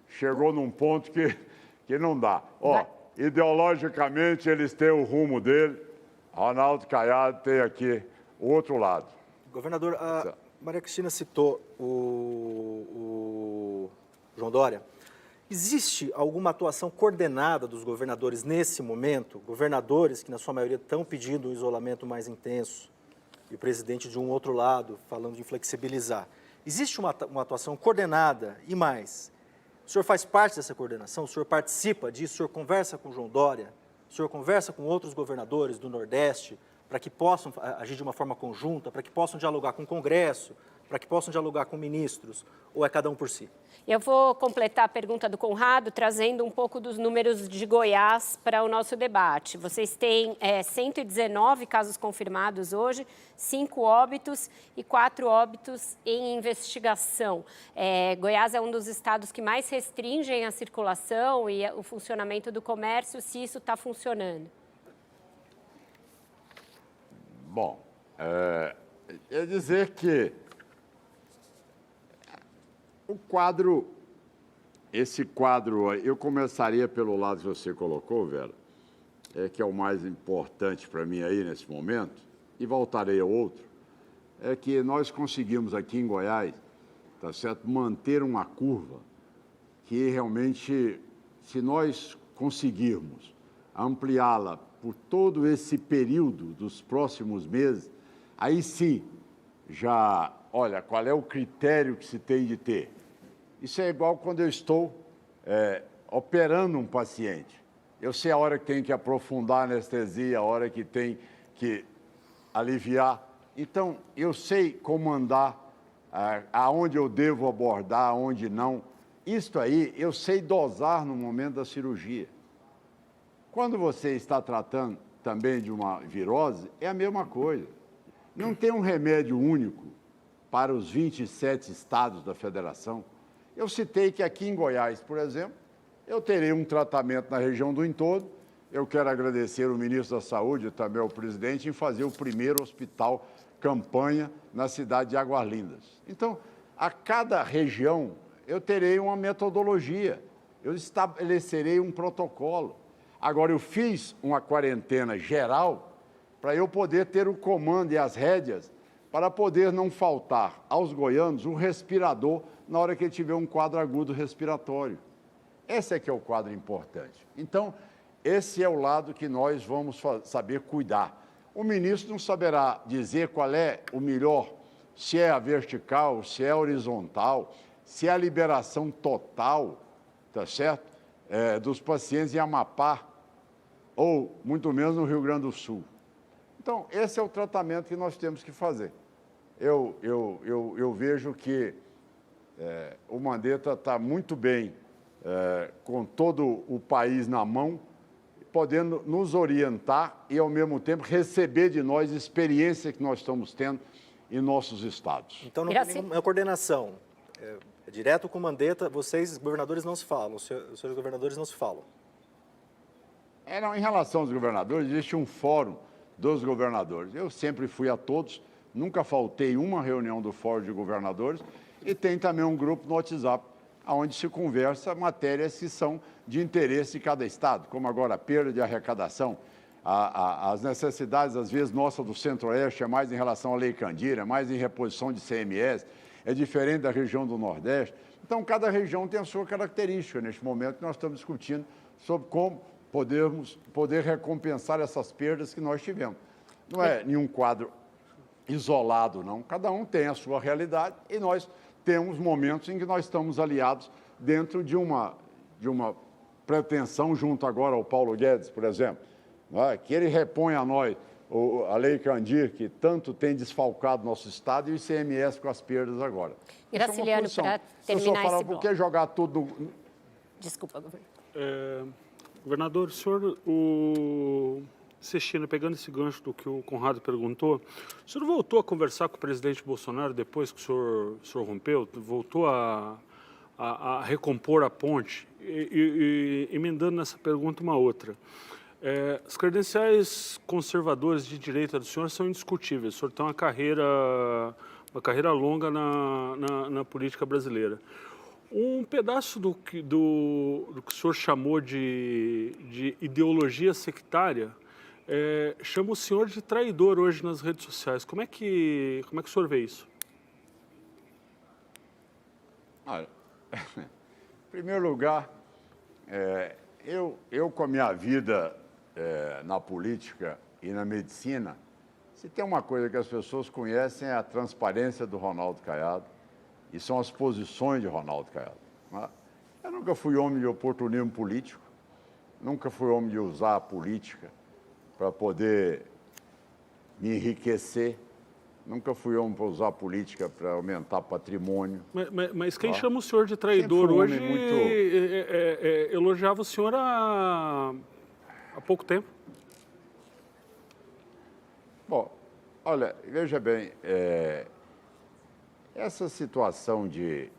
C: chegou num ponto que não dá. Ideologicamente, eles têm o rumo dele, Ronaldo Caiado tem aqui o outro lado.
G: Governador, a Maria Cristina citou o João Dória. Existe alguma atuação coordenada dos governadores nesse momento? Governadores que, na sua maioria, estão pedindo um isolamento mais intenso e o presidente de um outro lado falando de flexibilizar. Existe uma atuação coordenada e mais? O senhor faz parte dessa coordenação? O senhor participa disso? O senhor conversa com o João Dória? O senhor conversa com outros governadores do Nordeste para que possam agir de uma forma conjunta, para que possam dialogar com o Congresso, para que possam dialogar com ministros, ou é cada um por si?
A: Eu vou completar a pergunta do Conrado, trazendo um pouco dos números de Goiás para o nosso debate. Vocês têm 119 casos confirmados hoje, 5 óbitos e 4 óbitos em investigação. Goiás é um dos estados que mais restringem a circulação e o funcionamento do comércio, se isso está funcionando.
C: Bom, é dizer que esse quadro, eu começaria pelo lado que você colocou, Vera, que é o mais importante para mim aí nesse momento, e voltarei ao outro, é que nós conseguimos aqui em Goiás, tá certo, manter uma curva que realmente, se nós conseguirmos ampliá-la por todo esse período dos próximos meses, aí sim, olha, qual é o critério que se tem de ter? Isso é igual quando eu estou operando um paciente. Eu sei a hora que tem que aprofundar a anestesia, a hora que tem que aliviar. Então, eu sei comandar aonde eu devo abordar, aonde não. Isto aí, eu sei dosar no momento da cirurgia. Quando você está tratando também de uma virose, é a mesma coisa. Não tem um remédio único para os 27 estados da federação. Eu citei que aqui em Goiás, por exemplo, eu terei um tratamento na região do entorno. Eu quero agradecer o ministro da Saúde e também ao presidente em fazer o primeiro hospital campanha na cidade de Águas Lindas. Então, a cada região, eu terei uma metodologia, eu estabelecerei um protocolo. Agora, eu fiz uma quarentena geral para eu poder ter o comando e as rédeas para poder não faltar aos goianos um respirador na hora que ele tiver um quadro agudo respiratório. Esse é que é o quadro importante. Então, esse é o lado que nós vamos saber cuidar. o ministro não saberá dizer qual é o melhor, se é a vertical, se é a horizontal, se é a liberação total, tá certo? Dos pacientes em Amapá, ou muito menos no Rio Grande do Sul. Então, esse é o tratamento que nós temos que fazer. Eu vejo que o Mandetta está muito bem, com todo o país na mão, podendo nos orientar e, ao mesmo tempo, receber de nós a experiência que nós estamos tendo em nossos estados.
G: Então, não tem nenhuma coordenação. É direto com o Mandetta, vocês, governadores, não se falam, os senhores governadores não se falam.
C: Não, em relação aos governadores, existe um fórum dos governadores. Eu sempre fui a todos, nunca faltei uma reunião do fórum de governadores, e tem também um grupo no WhatsApp, onde se conversa matérias que são de interesse de cada estado, como agora a perda de arrecadação, as necessidades, às vezes, nossas do Centro-Oeste, é mais em relação à Lei Candir, é mais em reposição de CMS, é diferente da região do Nordeste. Então, cada região tem a sua característica. Neste momento, nós estamos discutindo sobre como poder recompensar essas perdas que nós tivemos. Não é nenhum quadro isolado, não. Cada um tem a sua realidade e nós temos momentos em que nós estamos aliados dentro de uma pretensão, junto agora ao Paulo Guedes, por exemplo, não é? Que ele repõe a nós a Lei Candir, que tanto tem desfalcado nosso Estado, e o ICMS com as perdas agora.
A: Graciliano, para terminar esse bloco.
C: Por que jogar tudo...
A: Desculpa, governador.
D: Governador, o senhor, o Cristina, pegando esse gancho do que o Conrado perguntou, o senhor voltou a conversar com o presidente Bolsonaro depois que o senhor rompeu? Voltou a recompor a ponte? E emendando nessa pergunta uma outra. As credenciais conservadoras de direita do senhor são indiscutíveis. O senhor tem uma carreira longa na política brasileira. Um pedaço do que o senhor chamou de ideologia sectária chama o senhor de traidor hoje nas redes sociais. Como é que o senhor vê isso?
C: Olha, em primeiro lugar, eu com a minha vida na política e na medicina, se tem uma coisa que as pessoas conhecem é a transparência do Ronaldo Caiado, e são as posições de Ronaldo Caiado. Eu nunca fui homem de oportunismo político, nunca fui homem de usar a política para poder me enriquecer, nunca fui homem para usar a política para aumentar patrimônio.
D: Mas quem chama o senhor de traidor hoje elogiava o senhor há pouco tempo.
C: Bom, olha, veja bem, essa situação de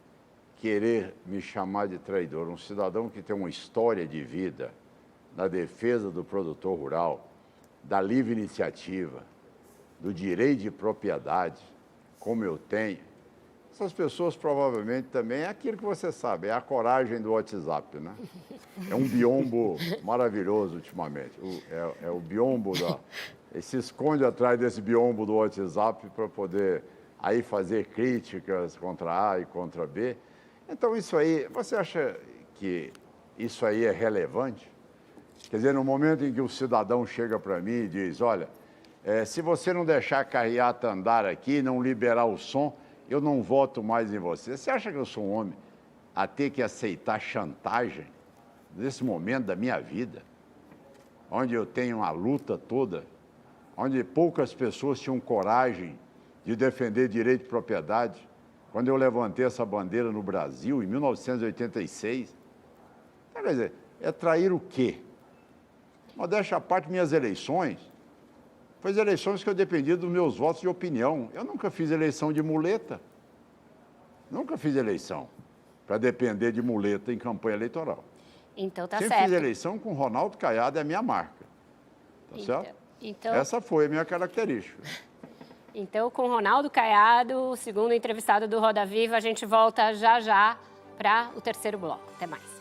C: querer me chamar de traidor, um cidadão que tem uma história de vida na defesa do produtor rural, da livre iniciativa, do direito de propriedade, como eu tenho, essas pessoas provavelmente também é aquilo que você sabe, é a coragem do WhatsApp, né? É um biombo maravilhoso ultimamente. É o biombo ele se esconde atrás desse biombo do WhatsApp para poder aí fazer críticas contra A e contra B. Então, isso aí, você acha que isso aí é relevante? Quer dizer, no momento em que o cidadão chega para mim e diz, olha, se você não deixar a carreata andar aqui, não liberar o som, eu não voto mais em você. Você acha que eu sou um homem a ter que aceitar chantagem nesse momento da minha vida, onde eu tenho uma luta toda, onde poucas pessoas tinham coragem de defender direito de propriedade, quando eu levantei essa bandeira no Brasil, em 1986. Quer dizer, é trair o quê? Modéstia à parte, minhas eleições, foi as eleições que eu dependia dos meus votos de opinião. Eu nunca fiz eleição de muleta. Nunca fiz eleição para depender de muleta em campanha eleitoral.
A: Então tá
C: Sempre
A: certo.
C: fiz eleição com Ronaldo Caiado, é a minha marca. Tá certo?
A: Então,
C: essa foi a minha característica.
A: Então, com Ronaldo Caiado, segundo entrevistado do Roda Viva, a gente volta já para o terceiro bloco. Até mais.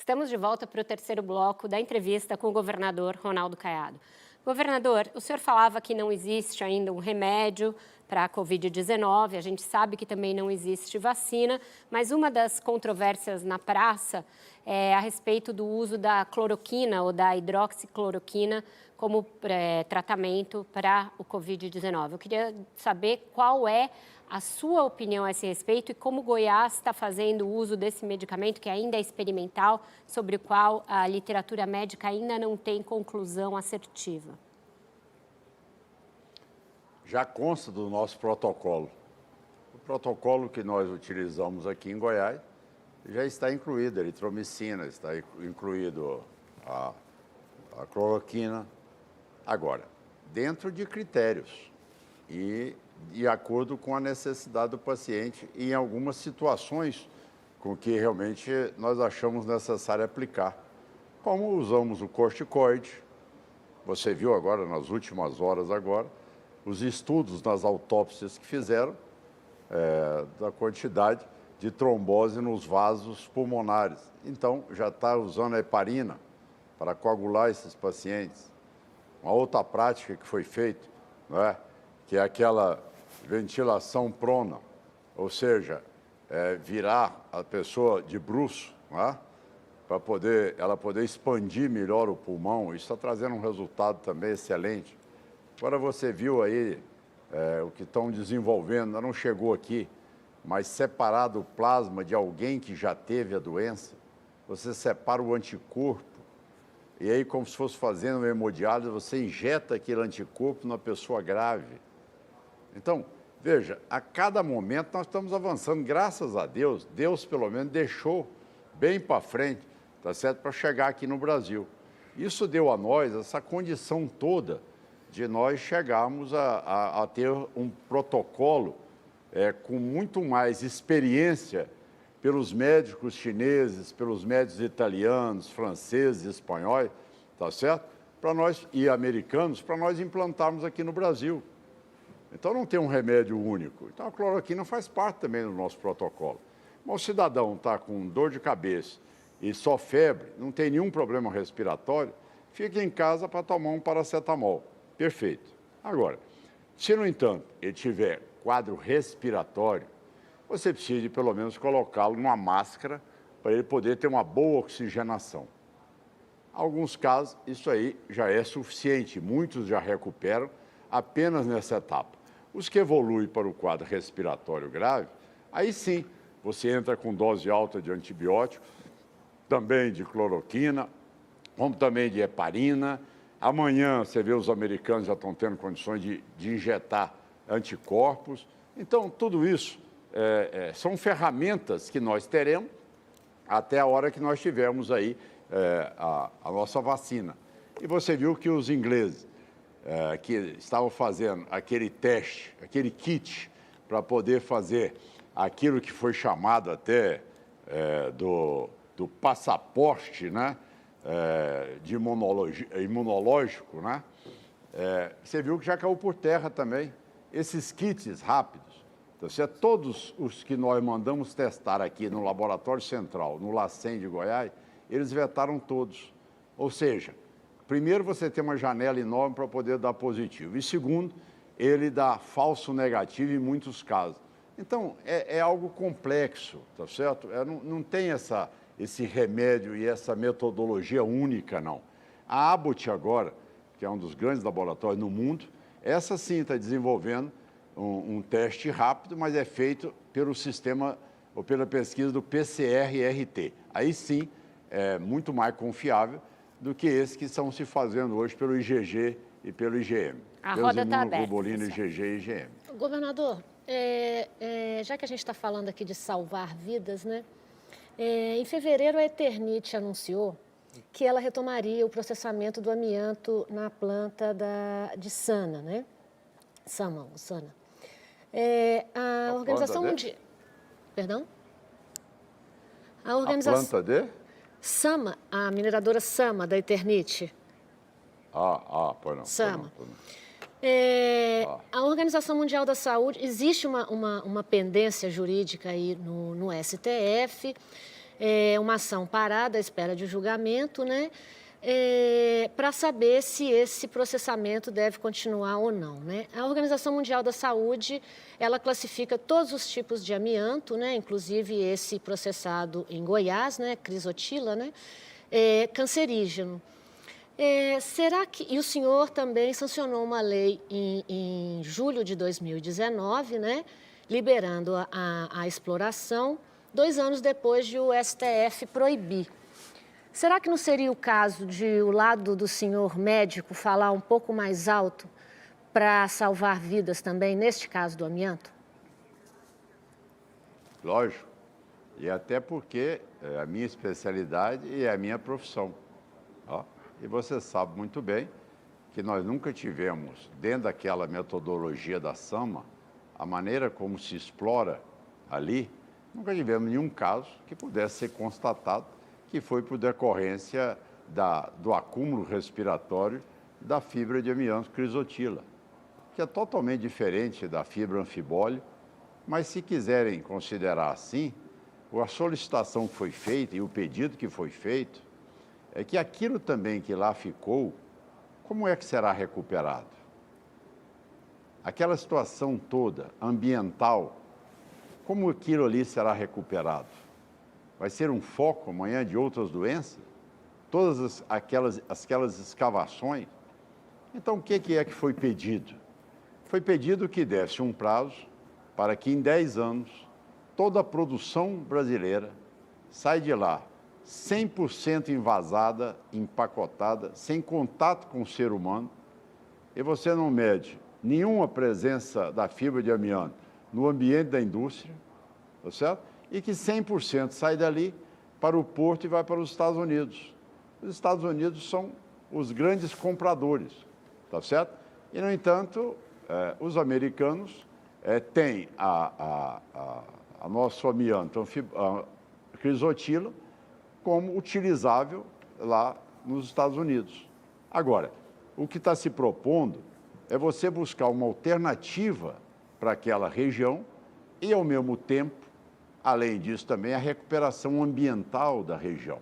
A: Estamos de volta para o terceiro bloco da entrevista com o governador Ronaldo Caiado. Governador, o senhor falava que não existe ainda um remédio para a Covid-19, a gente sabe que também não existe vacina, mas uma das controvérsias na praça é a respeito do uso da cloroquina ou da hidroxicloroquina como tratamento para o Covid-19. Eu queria saber qual é a sua opinião a esse respeito e como Goiás está fazendo uso desse medicamento que ainda é experimental, sobre o qual a literatura médica ainda não tem conclusão assertiva.
C: Já consta do nosso protocolo. O protocolo que nós utilizamos aqui em Goiás já está incluído a eritromicina, está incluído a cloroquina. Agora, dentro de critérios e de acordo com a necessidade do paciente e em algumas situações com que realmente nós achamos necessário aplicar. Como usamos o corticoide, você viu agora, nas últimas horas agora, os estudos nas autópsias que fizeram da quantidade de trombose nos vasos pulmonares. Então, já está usando a heparina para coagular esses pacientes. Uma outra prática que foi feita, não é? Que é aquela ventilação prona, ou seja, virar a pessoa de bruço, não é? Para ela poder expandir melhor o pulmão. Isso está trazendo um resultado também excelente. Agora você viu aí o que estão desenvolvendo, ainda não chegou aqui, mas separado o plasma de alguém que já teve a doença, você separa o anticorpo, e aí como se fosse fazendo uma hemodiálise, você injeta aquele anticorpo na pessoa grave. Então, veja, a cada momento nós estamos avançando, graças a Deus, Deus pelo menos deixou bem para frente, tá certo, para chegar aqui no Brasil. Isso deu a nós essa condição toda de nós chegarmos a ter um protocolo com muito mais experiência pelos médicos chineses, pelos médicos italianos, franceses, espanhóis, tá certo? Para nós, e americanos, para nós implantarmos aqui no Brasil. Então não tem um remédio único. Então a cloroquina faz parte também do nosso protocolo. Mas o cidadão está com dor de cabeça e só febre, não tem nenhum problema respiratório, fica em casa para tomar um paracetamol. Perfeito. Agora, se no entanto ele tiver quadro respiratório, você precisa de, pelo menos, colocá-lo numa máscara para ele poder ter uma boa oxigenação. Em alguns casos, isso aí já é suficiente, muitos já recuperam apenas nessa etapa. Os que evoluem para o quadro respiratório grave, aí sim, você entra com dose alta de antibiótico, também de cloroquina, como também de heparina. Amanhã, você vê, os americanos já estão tendo condições de injetar anticorpos. Então, tudo isso são ferramentas que nós teremos até a hora que nós tivermos aí a nossa vacina. E você viu que os ingleses que estavam fazendo aquele teste, aquele kit, para poder fazer aquilo que foi chamado até do passaporte, né? De imunológico, né? Você viu que já caiu por terra também. Esses kits rápidos, todos os que nós mandamos testar aqui no Laboratório Central, no LACEN de Goiás, eles vetaram todos. Ou seja, primeiro você tem uma janela enorme para poder dar positivo. E segundo, ele dá falso negativo em muitos casos. Então, é algo complexo, tá certo? Não tem esse remédio e essa metodologia única, não. A Abbott agora, que é um dos grandes laboratórios no mundo, essa sim está desenvolvendo um teste rápido, mas é feito pelo sistema ou pela pesquisa do PCR-RT. Aí sim é muito mais confiável do que esses que estão se fazendo hoje pelo IgG e pelo IgM.
A: A roda está aberta.
C: Globulina, IgG e IgM.
H: Governador, já que a gente está falando aqui de salvar vidas, né? Em fevereiro, a Eternit anunciou que ela retomaria o processamento do amianto na planta de Sana, né? Sana. A Organização Mundial... Perdão? A
C: planta de?
H: Sama, a mineradora Sama, da Eternit.
C: Pois não.
H: Sama. A Organização Mundial da Saúde, existe uma pendência jurídica aí no STF, uma ação parada à espera de julgamento, né? Para saber se esse processamento deve continuar ou não, né? A Organização Mundial da Saúde, ela classifica todos os tipos de amianto, né? Inclusive esse processado em Goiás, né? Crisotila, né? Cancerígeno. Será que... E o senhor também sancionou uma lei em julho de 2019, né? Liberando a exploração, 2 anos depois de o STF proibir. Será que não seria o caso de o lado do senhor médico falar um pouco mais alto para salvar vidas também, neste caso do amianto?
C: Lógico. E até porque é a minha especialidade e é a minha profissão. Ó. E você sabe muito bem que nós nunca tivemos, dentro daquela metodologia da SAMA, a maneira como se explora ali, nunca tivemos nenhum caso que pudesse ser constatado que foi por decorrência do acúmulo respiratório da fibra de amianto crisotila, que é totalmente diferente da fibra anfibólio, mas se quiserem considerar assim, a solicitação que foi feita e o pedido que foi feito é que aquilo também que lá ficou, como é que será recuperado? Aquela situação toda ambiental, como aquilo ali será recuperado? Vai ser um foco amanhã de outras doenças? Todas aquelas escavações? Então, o que é que foi pedido? Foi pedido que desse um prazo para que em 10 anos toda a produção brasileira sai de lá 100% envasada, empacotada, sem contato com o ser humano, e você não mede nenhuma presença da fibra de amianto no ambiente da indústria, tá certo? E que 100% sai dali para o porto e vai para os Estados Unidos. Os Estados Unidos são os grandes compradores, tá certo? E, no entanto, os americanos têm a nosso amianto, a crisotila, como utilizável lá nos Estados Unidos. Agora, o que está se propondo é você buscar uma alternativa para aquela região e, ao mesmo tempo, além disso, também a recuperação ambiental da região.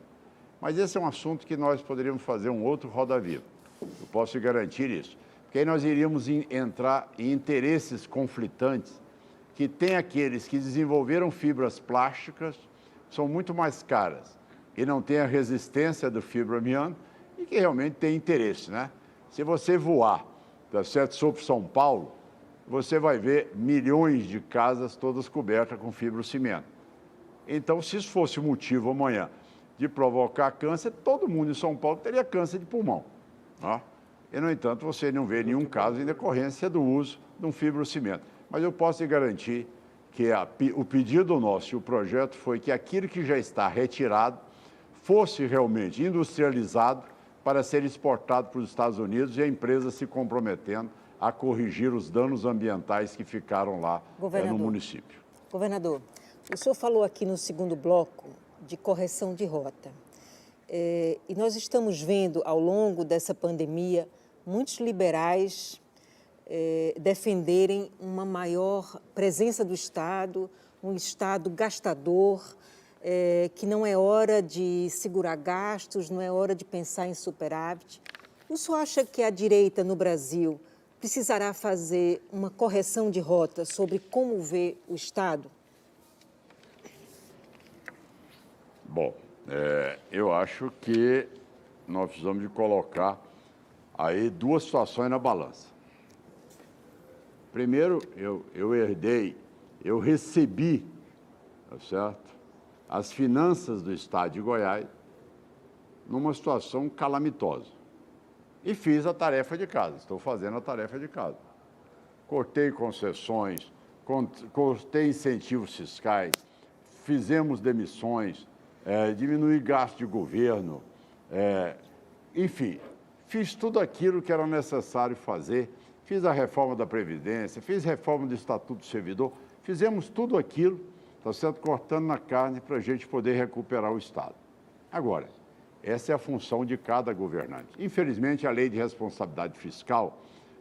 C: Mas esse é um assunto que nós poderíamos fazer um outro Roda Viva. Eu posso garantir isso. Porque aí nós iríamos entrar em interesses conflitantes, que tem aqueles que desenvolveram fibras plásticas, são muito mais caras, e não têm a resistência do fibroamianto, e que realmente tem interesse, né? Se você voar, tá certo, sobre São Paulo, você vai ver milhões de casas todas cobertas com fibrocimento. Então, se isso fosse o motivo amanhã de provocar câncer, todo mundo em São Paulo teria câncer de pulmão. Tá? E, no entanto, você não vê nenhum caso em decorrência do uso de um fibrocimento. Mas eu posso te garantir que o pedido nosso e o projeto foi que aquilo que já está retirado fosse realmente industrializado para ser exportado para os Estados Unidos e a empresa se comprometendo a corrigir os danos ambientais que ficaram lá no município.
E: Governador, o senhor falou aqui no segundo bloco de correção de rota. E nós estamos vendo, ao longo dessa pandemia, muitos liberais defenderem uma maior presença do Estado, um Estado gastador, que não é hora de segurar gastos, não é hora de pensar em superávit. O senhor acha que a direita no Brasil precisará fazer uma correção de rota sobre como vê o Estado?
C: Bom, eu acho que nós precisamos de colocar aí duas situações na balança. Primeiro, eu recebi, tá certo, as finanças do Estado de Goiás numa situação calamitosa. E fiz a tarefa de casa, estou fazendo a tarefa de casa. Cortei concessões, cortei incentivos fiscais, fizemos demissões, diminuí gasto de governo, enfim, fiz tudo aquilo que era necessário fazer, fiz a reforma da Previdência, fiz reforma do Estatuto do Servidor, fizemos tudo aquilo, tá certo, cortando na carne para a gente poder recuperar o Estado. Agora, essa é a função de cada governante. Infelizmente, a lei de responsabilidade fiscal,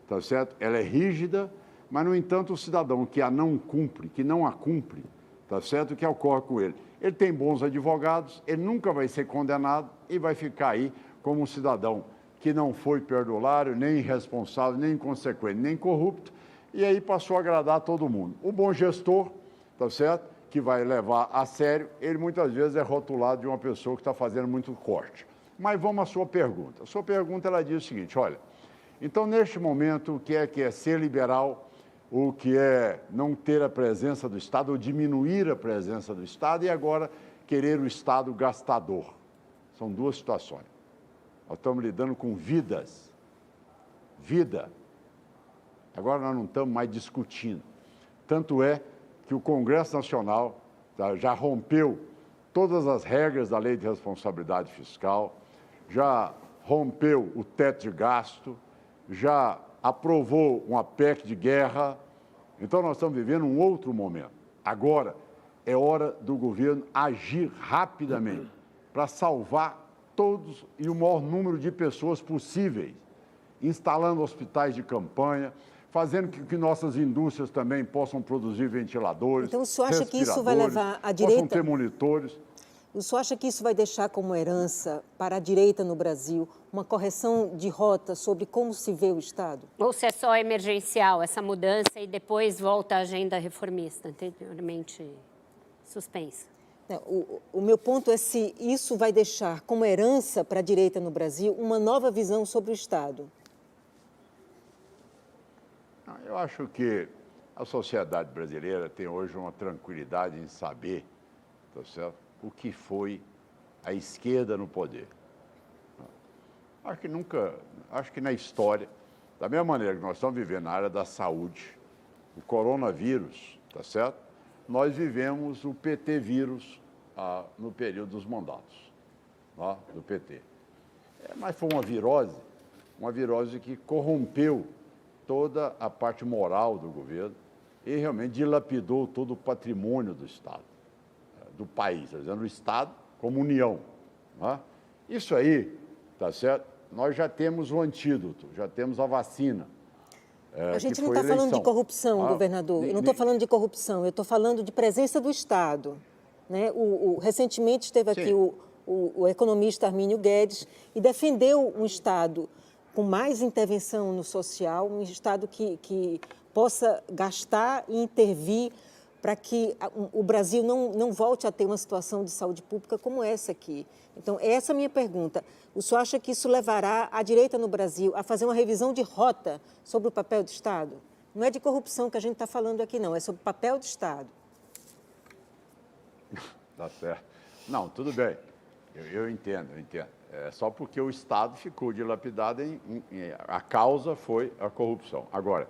C: tá certo? Ela é rígida, mas, no entanto, o cidadão que não a cumpre, tá certo? O que ocorre com ele? Ele tem bons advogados, ele nunca vai ser condenado e vai ficar aí como um cidadão que não foi perdulário, nem irresponsável, nem inconsequente, nem corrupto, e aí passou a agradar todo mundo. O bom gestor, tá certo? Que vai levar a sério, ele muitas vezes é rotulado de uma pessoa que está fazendo muito corte. Mas vamos à sua pergunta. A sua pergunta, ela diz o seguinte, olha, então, neste momento, o que é ser liberal, o que é não ter a presença do Estado, ou diminuir a presença do Estado, e agora querer o Estado gastador. São duas situações. Nós estamos lidando com vidas. Vida. Agora nós não estamos mais discutindo. Tanto é que o Congresso Nacional já rompeu todas as regras da Lei de Responsabilidade Fiscal, já rompeu o teto de gasto, já aprovou uma PEC de guerra. Então, nós estamos vivendo um outro momento. Agora é hora do governo agir rapidamente para salvar todos e o maior número de pessoas possíveis, instalando hospitais de campanha, fazendo com que nossas indústrias também possam produzir ventiladores,
E: então, o senhor acha que isso vai levar a direita...
C: possam ter monitores.
E: O senhor acha que isso vai deixar como herança para a direita no Brasil uma correção de rota sobre como se vê o Estado?
A: Ou se é só emergencial essa mudança e depois volta a agenda reformista, anteriormente suspensa?
E: O meu ponto é se isso vai deixar como herança para a direita no Brasil uma nova visão sobre o Estado.
C: Eu acho que a sociedade brasileira tem hoje uma tranquilidade em saber, tá certo? O que foi a esquerda no poder. Acho que na história, da mesma maneira que nós estamos vivendo na área da saúde, o coronavírus, tá certo? Nós vivemos o PT vírus no período dos mandatos, do PT. Mas foi uma virose que corrompeu toda a parte moral do governo e realmente dilapidou todo o patrimônio do Estado, do país, dizendo o Estado como união. Isso aí, tá certo? Nós já temos o antídoto, já temos a vacina.
E: A gente não está falando de corrupção, governador. Eu não estou falando de corrupção, eu estou falando de presença do Estado. Né? Recentemente esteve aqui o economista Armínio Guedes e defendeu um Estado com mais intervenção no social, um Estado que possa gastar e intervir para que o Brasil não volte a ter uma situação de saúde pública como essa aqui. Então, essa é a minha pergunta. O senhor acha que isso levará a direita no Brasil a fazer uma revisão de rota sobre o papel do Estado? Não é de corrupção que a gente está falando aqui, não. É sobre o papel do Estado.
C: Tá certo. Não, tudo bem. Eu entendo. É só porque o Estado ficou dilapidado, a causa foi a corrupção. Agora,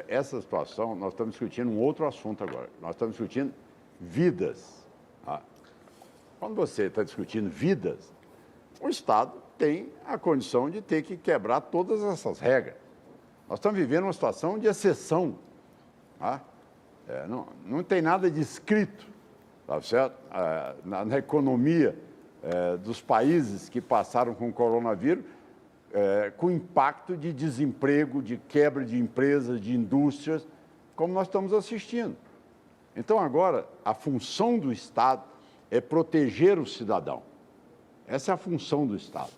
C: essa situação, nós estamos discutindo um outro assunto agora. Nós estamos discutindo vidas. Quando você está discutindo vidas, o Estado tem a condição de ter que quebrar todas essas regras. Nós estamos vivendo uma situação de exceção. Não tem nada de escrito, tá certo? Na economia dos países que passaram com o coronavírus, com impacto de desemprego, de quebra de empresas, de indústrias, como nós estamos assistindo. Então, agora, a função do Estado é proteger o cidadão. Essa é a função do Estado.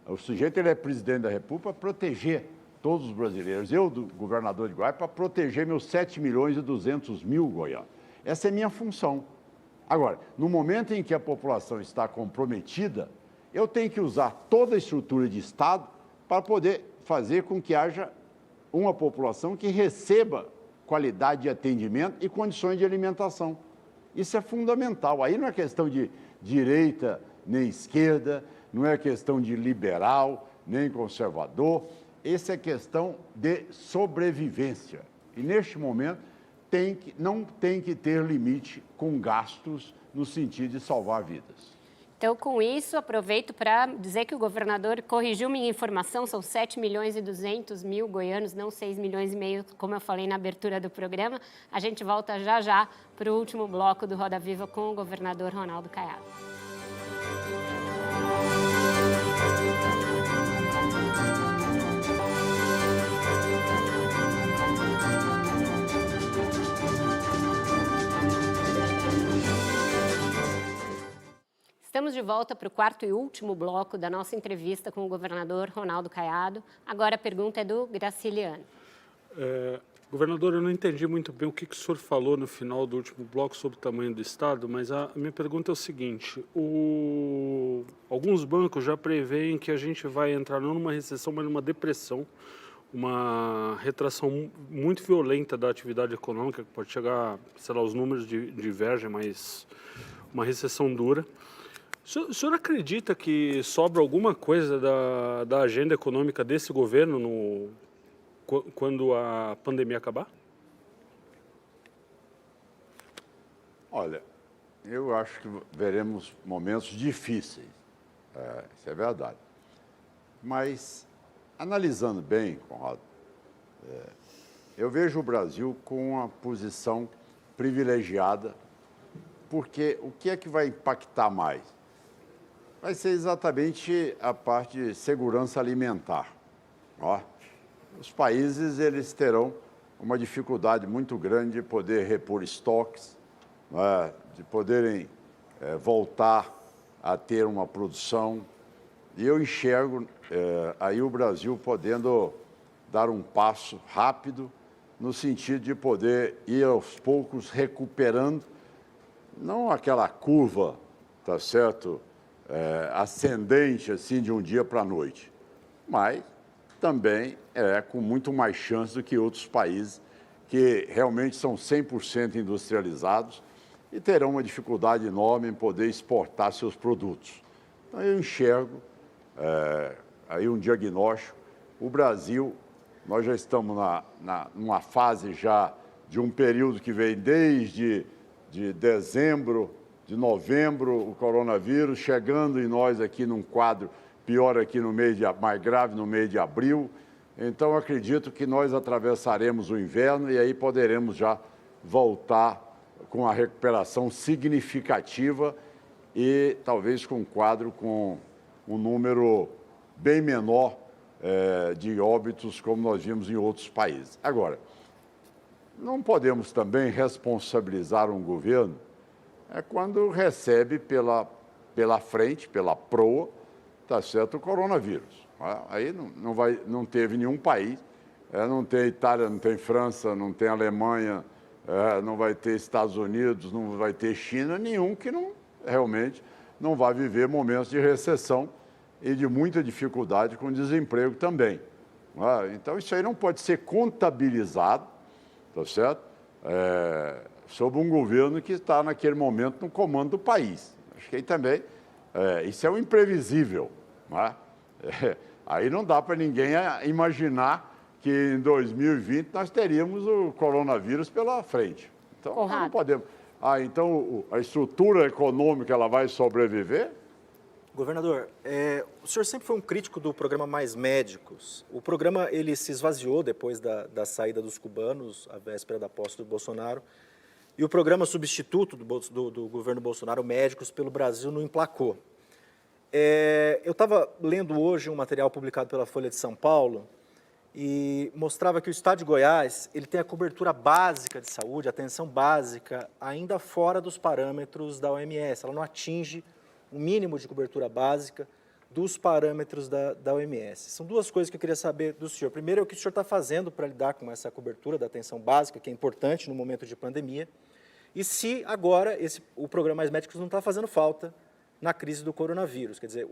C: O sujeito ele é presidente da República para proteger todos os brasileiros. Eu, do governador de Goiás, para proteger meus 7.200.000 goianos. Essa é minha função. Agora, no momento em que a população está comprometida, eu tenho que usar toda a estrutura de Estado para poder fazer com que haja uma população que receba qualidade de atendimento e condições de alimentação. Isso é fundamental. Aí não é questão de direita nem esquerda, não é questão de liberal nem conservador. Essa é questão de sobrevivência. E, neste momento, não tem que ter limite com gastos no sentido de salvar vidas.
A: Então, com isso, aproveito para dizer que o governador corrigiu minha informação, são 7.200.000 goianos, não 6,5 milhões, como eu falei na abertura do programa. A gente volta já para o último bloco do Roda Viva com o governador Ronaldo Caiado. Estamos de volta para o quarto e último bloco da nossa entrevista com o governador Ronaldo Caiado. Agora a pergunta é do Graciliano.
D: Governador, eu não entendi muito bem o que o senhor falou no final do último bloco sobre o tamanho do Estado, mas a minha pergunta é o seguinte: alguns bancos já preveem que a gente vai entrar não numa recessão, mas numa depressão, uma retração muito violenta da atividade econômica, que pode chegar, sei lá, os números divergem, mas uma recessão dura. O senhor acredita que sobra alguma coisa da agenda econômica desse governo quando a pandemia acabar?
C: Olha, eu acho que veremos momentos difíceis, isso é verdade. Mas, analisando bem, Conrado, eu vejo o Brasil com uma posição privilegiada, porque o que é que vai impactar mais? Vai ser exatamente a parte de segurança alimentar. Os países eles terão uma dificuldade muito grande de poder repor estoques, de poderem voltar a ter uma produção. E eu enxergo aí o Brasil podendo dar um passo rápido no sentido de poder ir aos poucos recuperando, não aquela curva, tá certo, ascendente assim de um dia para a noite, mas também com muito mais chance do que outros países que realmente são 100% industrializados e terão uma dificuldade enorme em poder exportar seus produtos. Então, eu enxergo aí um diagnóstico. O Brasil, nós já estamos numa fase já de um período que vem desde dezembro, de novembro, o coronavírus, chegando em nós aqui num quadro pior aqui mais grave no mês de abril. Então, acredito que nós atravessaremos o inverno e aí poderemos já voltar com a recuperação significativa e talvez com um quadro com um número bem menor de óbitos, como nós vimos em outros países. Agora, não podemos também responsabilizar um governo quando recebe pela frente, pela proa, tá certo, o coronavírus. Aí não teve nenhum país, não tem Itália, não tem França, não tem Alemanha, não vai ter Estados Unidos, não vai ter China, nenhum que realmente não vai viver momentos de recessão e de muita dificuldade com desemprego também. Então, isso aí não pode ser contabilizado, tá certo? Sobre um governo que está, naquele momento, no comando do país. Acho que aí também, isso é o imprevisível. Aí não dá para ninguém imaginar que em 2020 nós teríamos o coronavírus pela frente. Então, nós não podemos. Então a estrutura econômica ela vai sobreviver?
G: Governador, o senhor sempre foi um crítico do programa Mais Médicos. O programa ele se esvaziou depois da saída dos cubanos, à véspera da posse do Bolsonaro. E o programa substituto do governo Bolsonaro, Médicos pelo Brasil, não emplacou. Eu estava lendo hoje um material publicado pela Folha de São Paulo e mostrava que o estado de Goiás ele tem a cobertura básica de saúde, a atenção básica, ainda fora dos parâmetros da OMS. Ela não atinge o mínimo de cobertura básica dos parâmetros da OMS. São duas coisas que eu queria saber do senhor. Primeiro, é o que o senhor está fazendo para lidar com essa cobertura da atenção básica, que é importante no momento de pandemia, e se agora o programa Mais Médicos não está fazendo falta na crise do coronavírus. Quer dizer,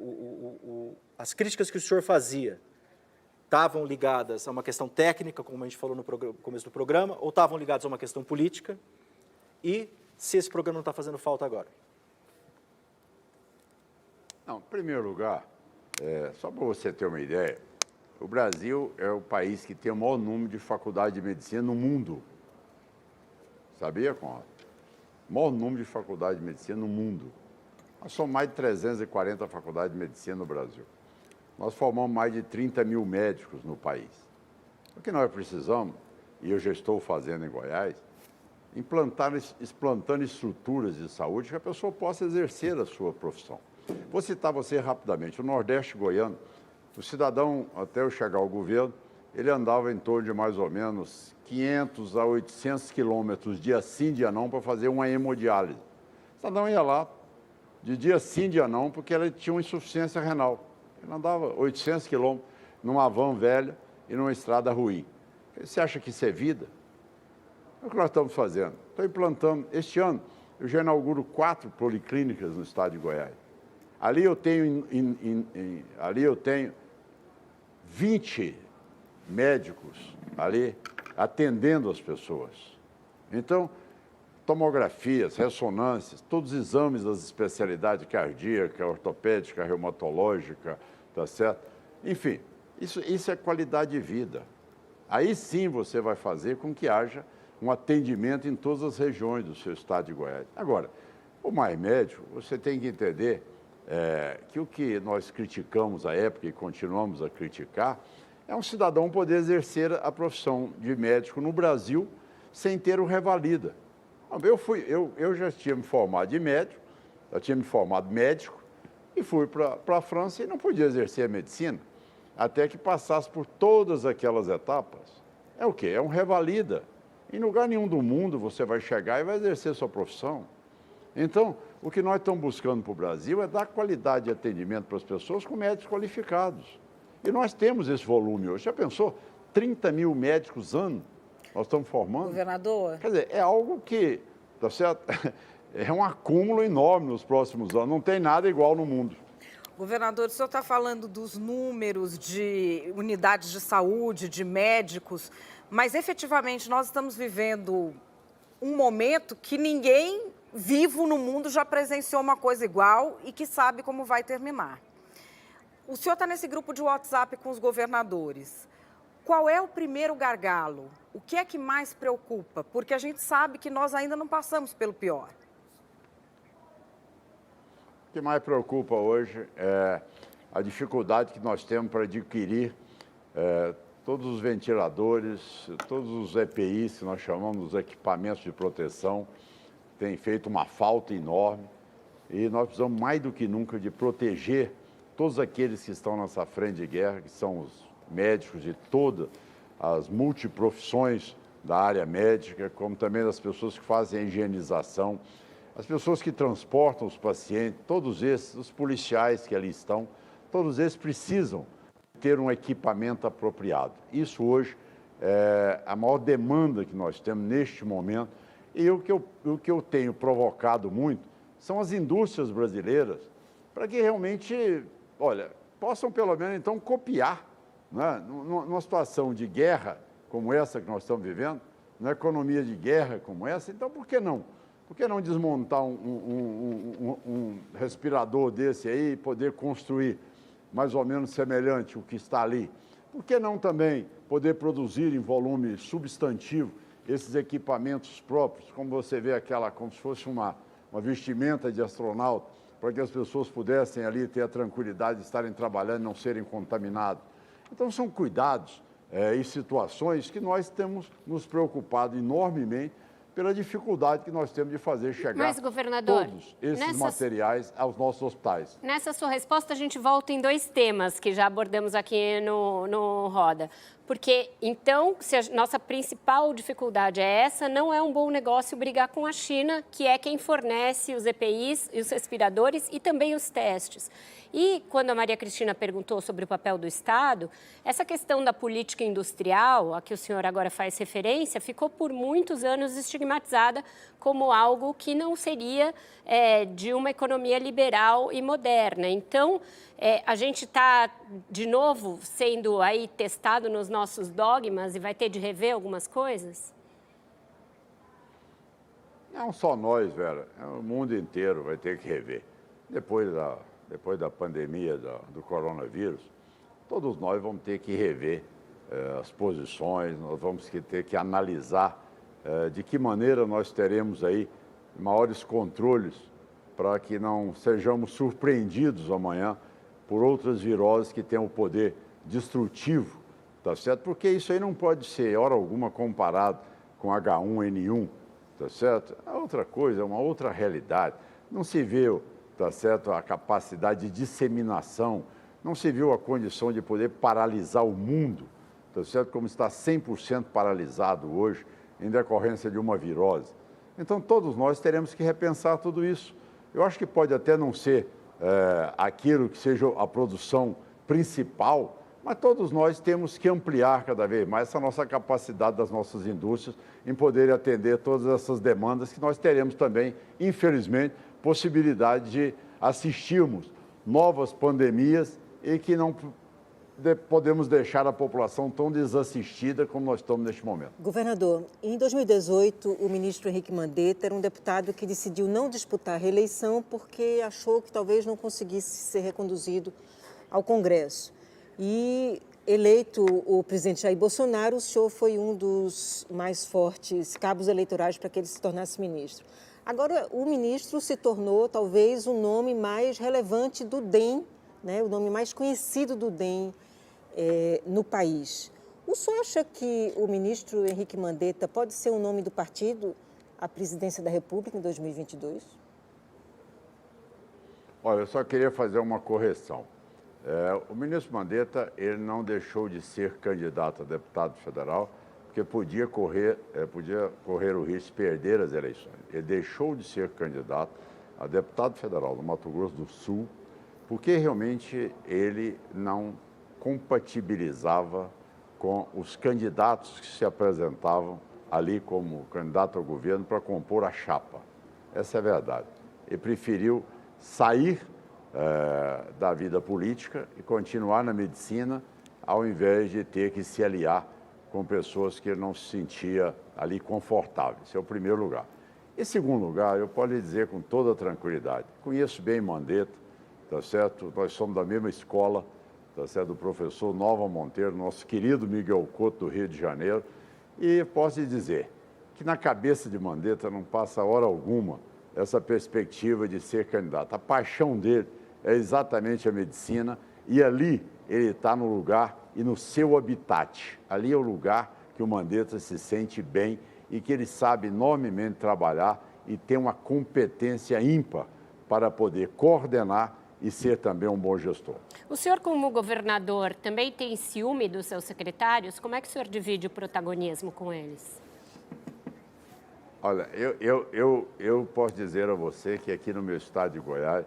G: as críticas que o senhor fazia estavam ligadas a uma questão técnica, como a gente falou no começo do programa, ou estavam ligadas a uma questão política, e se esse programa não está fazendo falta agora?
C: Não, em primeiro lugar, só para você ter uma ideia, o Brasil é o país que tem o maior número de faculdades de medicina no mundo. Sabia, Conrado? O maior número de faculdades de medicina no mundo. Nós somos mais de 340 faculdades de medicina no Brasil. Nós formamos mais de 30 mil médicos no país. O que nós precisamos, e eu já estou fazendo em Goiás, implantando estruturas de saúde que a pessoa possa exercer a sua profissão. Vou citar você rapidamente. O Nordeste goiano, o cidadão, até eu chegar ao governo, ele andava em torno de mais ou menos 500 a 800 quilômetros dia sim, dia não, para fazer uma hemodiálise. O cidadão ia lá, de dia sim, dia não, porque ela tinha uma insuficiência renal. Ele andava 800 quilômetros numa van velha e numa estrada ruim. Você acha que isso é vida? É o que nós estamos fazendo. Estou implantando. Este ano, eu já inauguro 4 policlínicas no estado de Goiás. Ali eu tenho, ali eu tenho 20 médicos ali atendendo as pessoas. Então, tomografias, ressonâncias, todos os exames das especialidades cardíaca, ortopédica, reumatológica, tá certo? Enfim, isso é qualidade de vida. Aí sim você vai fazer com que haja um atendimento em todas as regiões do seu estado de Goiás. Agora, o mais médico, você tem que entender que o que nós criticamos à época e continuamos a criticar é um cidadão poder exercer a profissão de médico no Brasil sem ter o revalida. Eu já tinha me formado de médico, já tinha me formado médico e fui para a França e não podia exercer a medicina até que passasse por todas aquelas etapas. É o quê? É um revalida. Em lugar nenhum do mundo você vai chegar e vai exercer sua profissão. Então, o que nós estamos buscando para o Brasil é dar qualidade de atendimento para as pessoas com médicos qualificados. E nós temos esse volume hoje. Já pensou? 30 mil médicos ano nós estamos formando?
F: Governador?
C: Quer dizer, é algo que, tá certo? É um acúmulo enorme nos próximos anos. Não tem nada igual no mundo.
F: Governador, o senhor está falando dos números de unidades de saúde, de médicos, mas efetivamente nós estamos vivendo um momento que ninguém vivo no mundo já presenciou uma coisa igual e que sabe como vai terminar. O senhor está nesse grupo de WhatsApp com os governadores. Qual é o primeiro gargalo? O que é que mais preocupa? Porque a gente sabe que nós ainda não passamos pelo pior.
C: O que mais preocupa hoje é a dificuldade que nós temos para adquirir todos os ventiladores, todos os EPIs, que nós chamamos de equipamentos de proteção, tem feito uma falta enorme e nós precisamos mais do que nunca de proteger todos aqueles que estão nessa frente de guerra, que são os médicos de todas as multiprofissões da área médica, como também das pessoas que fazem a higienização, as pessoas que transportam os pacientes, todos esses, os policiais que ali estão, todos esses precisam ter um equipamento apropriado. Isso hoje é a maior demanda que nós temos neste momento. E o que eu tenho provocado muito são as indústrias brasileiras para que realmente, olha, possam pelo menos então copiar, né? Numa situação de guerra como essa que nós estamos vivendo, numa economia de guerra como essa, então por que não? Por que não desmontar um respirador desse aí e poder construir mais ou menos semelhante ao que está ali? Por que não também poder produzir em volume substantivo esses equipamentos próprios, como você vê como se fosse uma vestimenta de astronauta, para que as pessoas pudessem ali ter a tranquilidade de estarem trabalhando e não serem contaminados? Então, são cuidados e situações que nós temos nos preocupado enormemente pela dificuldade que nós temos de fazer chegar todos esses materiais aos nossos hospitais.
A: Nessa sua resposta, a gente volta em 2 temas que já abordamos aqui no Roda. Porque, então, se a nossa principal dificuldade é essa, não é um bom negócio brigar com a China, que é quem fornece os EPIs e os respiradores e também os testes. E quando a Maria Cristina perguntou sobre o papel do Estado, essa questão da política industrial, a que o senhor agora faz referência, ficou por muitos anos estigmatizada como algo que não seria de uma economia liberal e moderna. Então, a gente está, de novo, sendo aí testado nos nossos dogmas e vai ter de rever algumas coisas?
C: Não só nós, Vera, o mundo inteiro vai ter que rever. Depois da pandemia do coronavírus, todos nós vamos ter que rever as posições, nós vamos ter que analisar de que maneira nós teremos aí maiores controles para que não sejamos surpreendidos amanhã por outras viroses que têm o poder destrutivo, tá certo? Porque isso aí não pode ser, hora alguma, comparado com H1N1, tá certo? É outra coisa, é uma outra realidade. Não se vê, tá certo, a capacidade de disseminação, não se viu a condição de poder paralisar o mundo, tá certo? Como está 100% paralisado hoje, em decorrência de uma virose. Então, todos nós teremos que repensar tudo isso. Eu acho que pode até não ser aquilo que seja a produção principal, mas todos nós temos que ampliar cada vez mais essa nossa capacidade das nossas indústrias em poder atender todas essas demandas que nós teremos também, infelizmente, possibilidade de assistirmos novas pandemias e que não podemos deixar a população tão desassistida como nós estamos neste momento.
E: Governador, em 2018, o ministro Henrique Mandetta era um deputado que decidiu não disputar a reeleição porque achou que talvez não conseguisse ser reconduzido ao Congresso. E, eleito o presidente Jair Bolsonaro, o senhor foi um dos mais fortes cabos eleitorais para que ele se tornasse ministro. Agora, o ministro se tornou, talvez, o nome mais relevante do DEM, né? O nome mais conhecido do DEM no país. O senhor acha que o ministro Henrique Mandetta pode ser o nome do partido à presidência da República em 2022?
C: Olha, eu só queria fazer uma correção. O ministro Mandetta, ele não deixou de ser candidato a deputado federal, porque podia correr o risco de perder as eleições. Ele deixou de ser candidato a deputado federal do Mato Grosso do Sul, porque realmente ele não compatibilizava com os candidatos que se apresentavam ali como candidato ao governo para compor a chapa. Essa é a verdade. Ele preferiu sair da vida política e continuar na medicina, ao invés de ter que se aliar com pessoas que ele não se sentia ali confortável. Esse é o primeiro lugar. Em segundo lugar, eu posso lhe dizer com toda tranquilidade, conheço bem Mandetta, tá certo? Nós somos da mesma escola, tá certo? Do professor Nova Monteiro, nosso querido Miguel Couto do Rio de Janeiro, e posso lhe dizer que na cabeça de Mandetta não passa hora alguma essa perspectiva de ser candidato. A paixão dele é exatamente a medicina e ali ele está no lugar e no seu habitat. Ali é o lugar que o Mandetta se sente bem e que ele sabe enormemente trabalhar e tem uma competência ímpar para poder coordenar e ser também um bom gestor.
A: O senhor, como governador, também tem ciúme dos seus secretários? Como é que o senhor divide o protagonismo com eles?
C: Olha, eu posso dizer a você que aqui no meu estado de Goiás,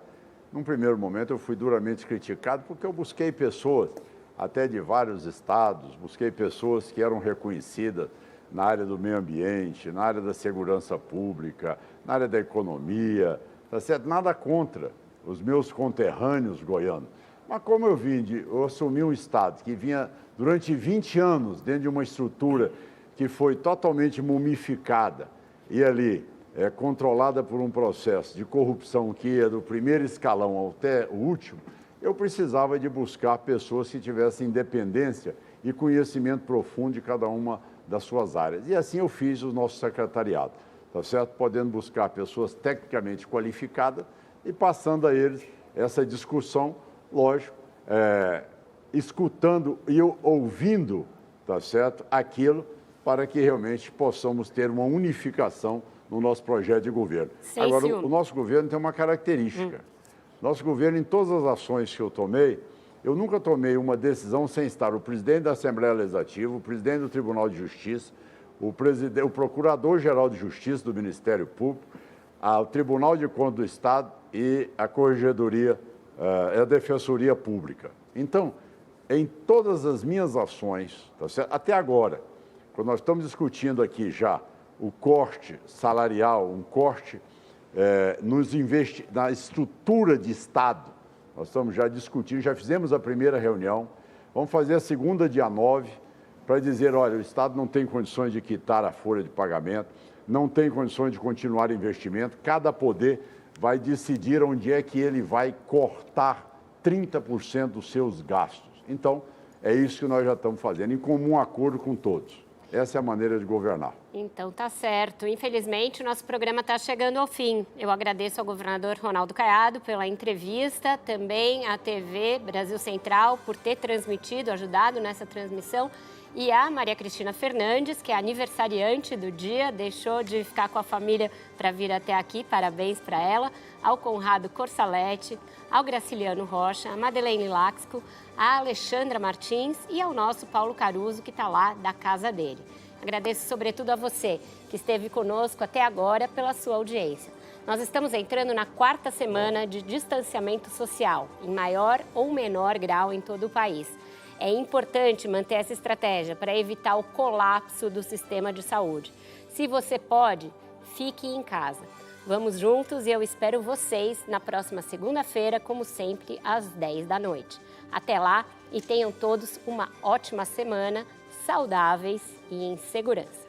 C: num primeiro momento eu fui duramente criticado porque eu busquei pessoas, até de vários estados, busquei pessoas que eram reconhecidas na área do meio ambiente, na área da segurança pública, na área da economia, tá certo? Nada contra os meus conterrâneos goianos. Mas como eu assumi um estado que vinha durante 20 anos dentro de uma estrutura que foi totalmente mumificada e ali controlada por um processo de corrupção que ia do primeiro escalão até o último, eu precisava de buscar pessoas que tivessem independência e conhecimento profundo de cada uma das suas áreas. E assim eu fiz o nosso secretariado, tá certo? Podendo buscar pessoas tecnicamente qualificadas e passando a eles essa discussão, lógico, escutando e ouvindo, tá certo? Aquilo para que realmente possamos ter uma unificação no nosso projeto de governo. Agora, o nosso governo tem uma característica. Nosso governo, em todas as ações que eu tomei, eu nunca tomei uma decisão sem estar o presidente da Assembleia Legislativa, o presidente do Tribunal de Justiça, o Procurador-Geral de Justiça do Ministério Público, o Tribunal de Contas do Estado e a Corregedoria, a Defensoria Pública. Então, em todas as minhas ações, tá certo? Até agora, quando nós estamos discutindo aqui já o corte salarial, um corte na estrutura de Estado, nós estamos já discutindo, já fizemos a primeira reunião, vamos fazer a segunda dia 9, para dizer, olha, o Estado não tem condições de quitar a folha de pagamento, não tem condições de continuar investimento, cada poder vai decidir onde é que ele vai cortar 30% dos seus gastos. Então, é isso que nós já estamos fazendo, em comum acordo com todos. Essa é a maneira de governar.
A: Então, tá certo. Infelizmente, o nosso programa está chegando ao fim. Eu agradeço ao governador Ronaldo Caiado pela entrevista, também à TV Brasil Central por ter transmitido, ajudado nessa transmissão, e a Maria Cristina Fernandes, que é aniversariante do dia, deixou de ficar com a família para vir até aqui, parabéns para ela, ao Conrado Corsalete, ao Graciliano Rocha, a Madeleine Laxco, a Alexandra Martins e ao nosso Paulo Caruso, que está lá da casa dele. Agradeço sobretudo a você, que esteve conosco até agora pela sua audiência. Nós estamos entrando na 4ª semana de distanciamento social, em maior ou menor grau em todo o país. É importante manter essa estratégia para evitar o colapso do sistema de saúde. Se você pode, fique em casa. Vamos juntos e eu espero vocês na próxima segunda-feira, como sempre, às 10 da noite. Até lá e tenham todos uma ótima semana, saudáveis e em segurança.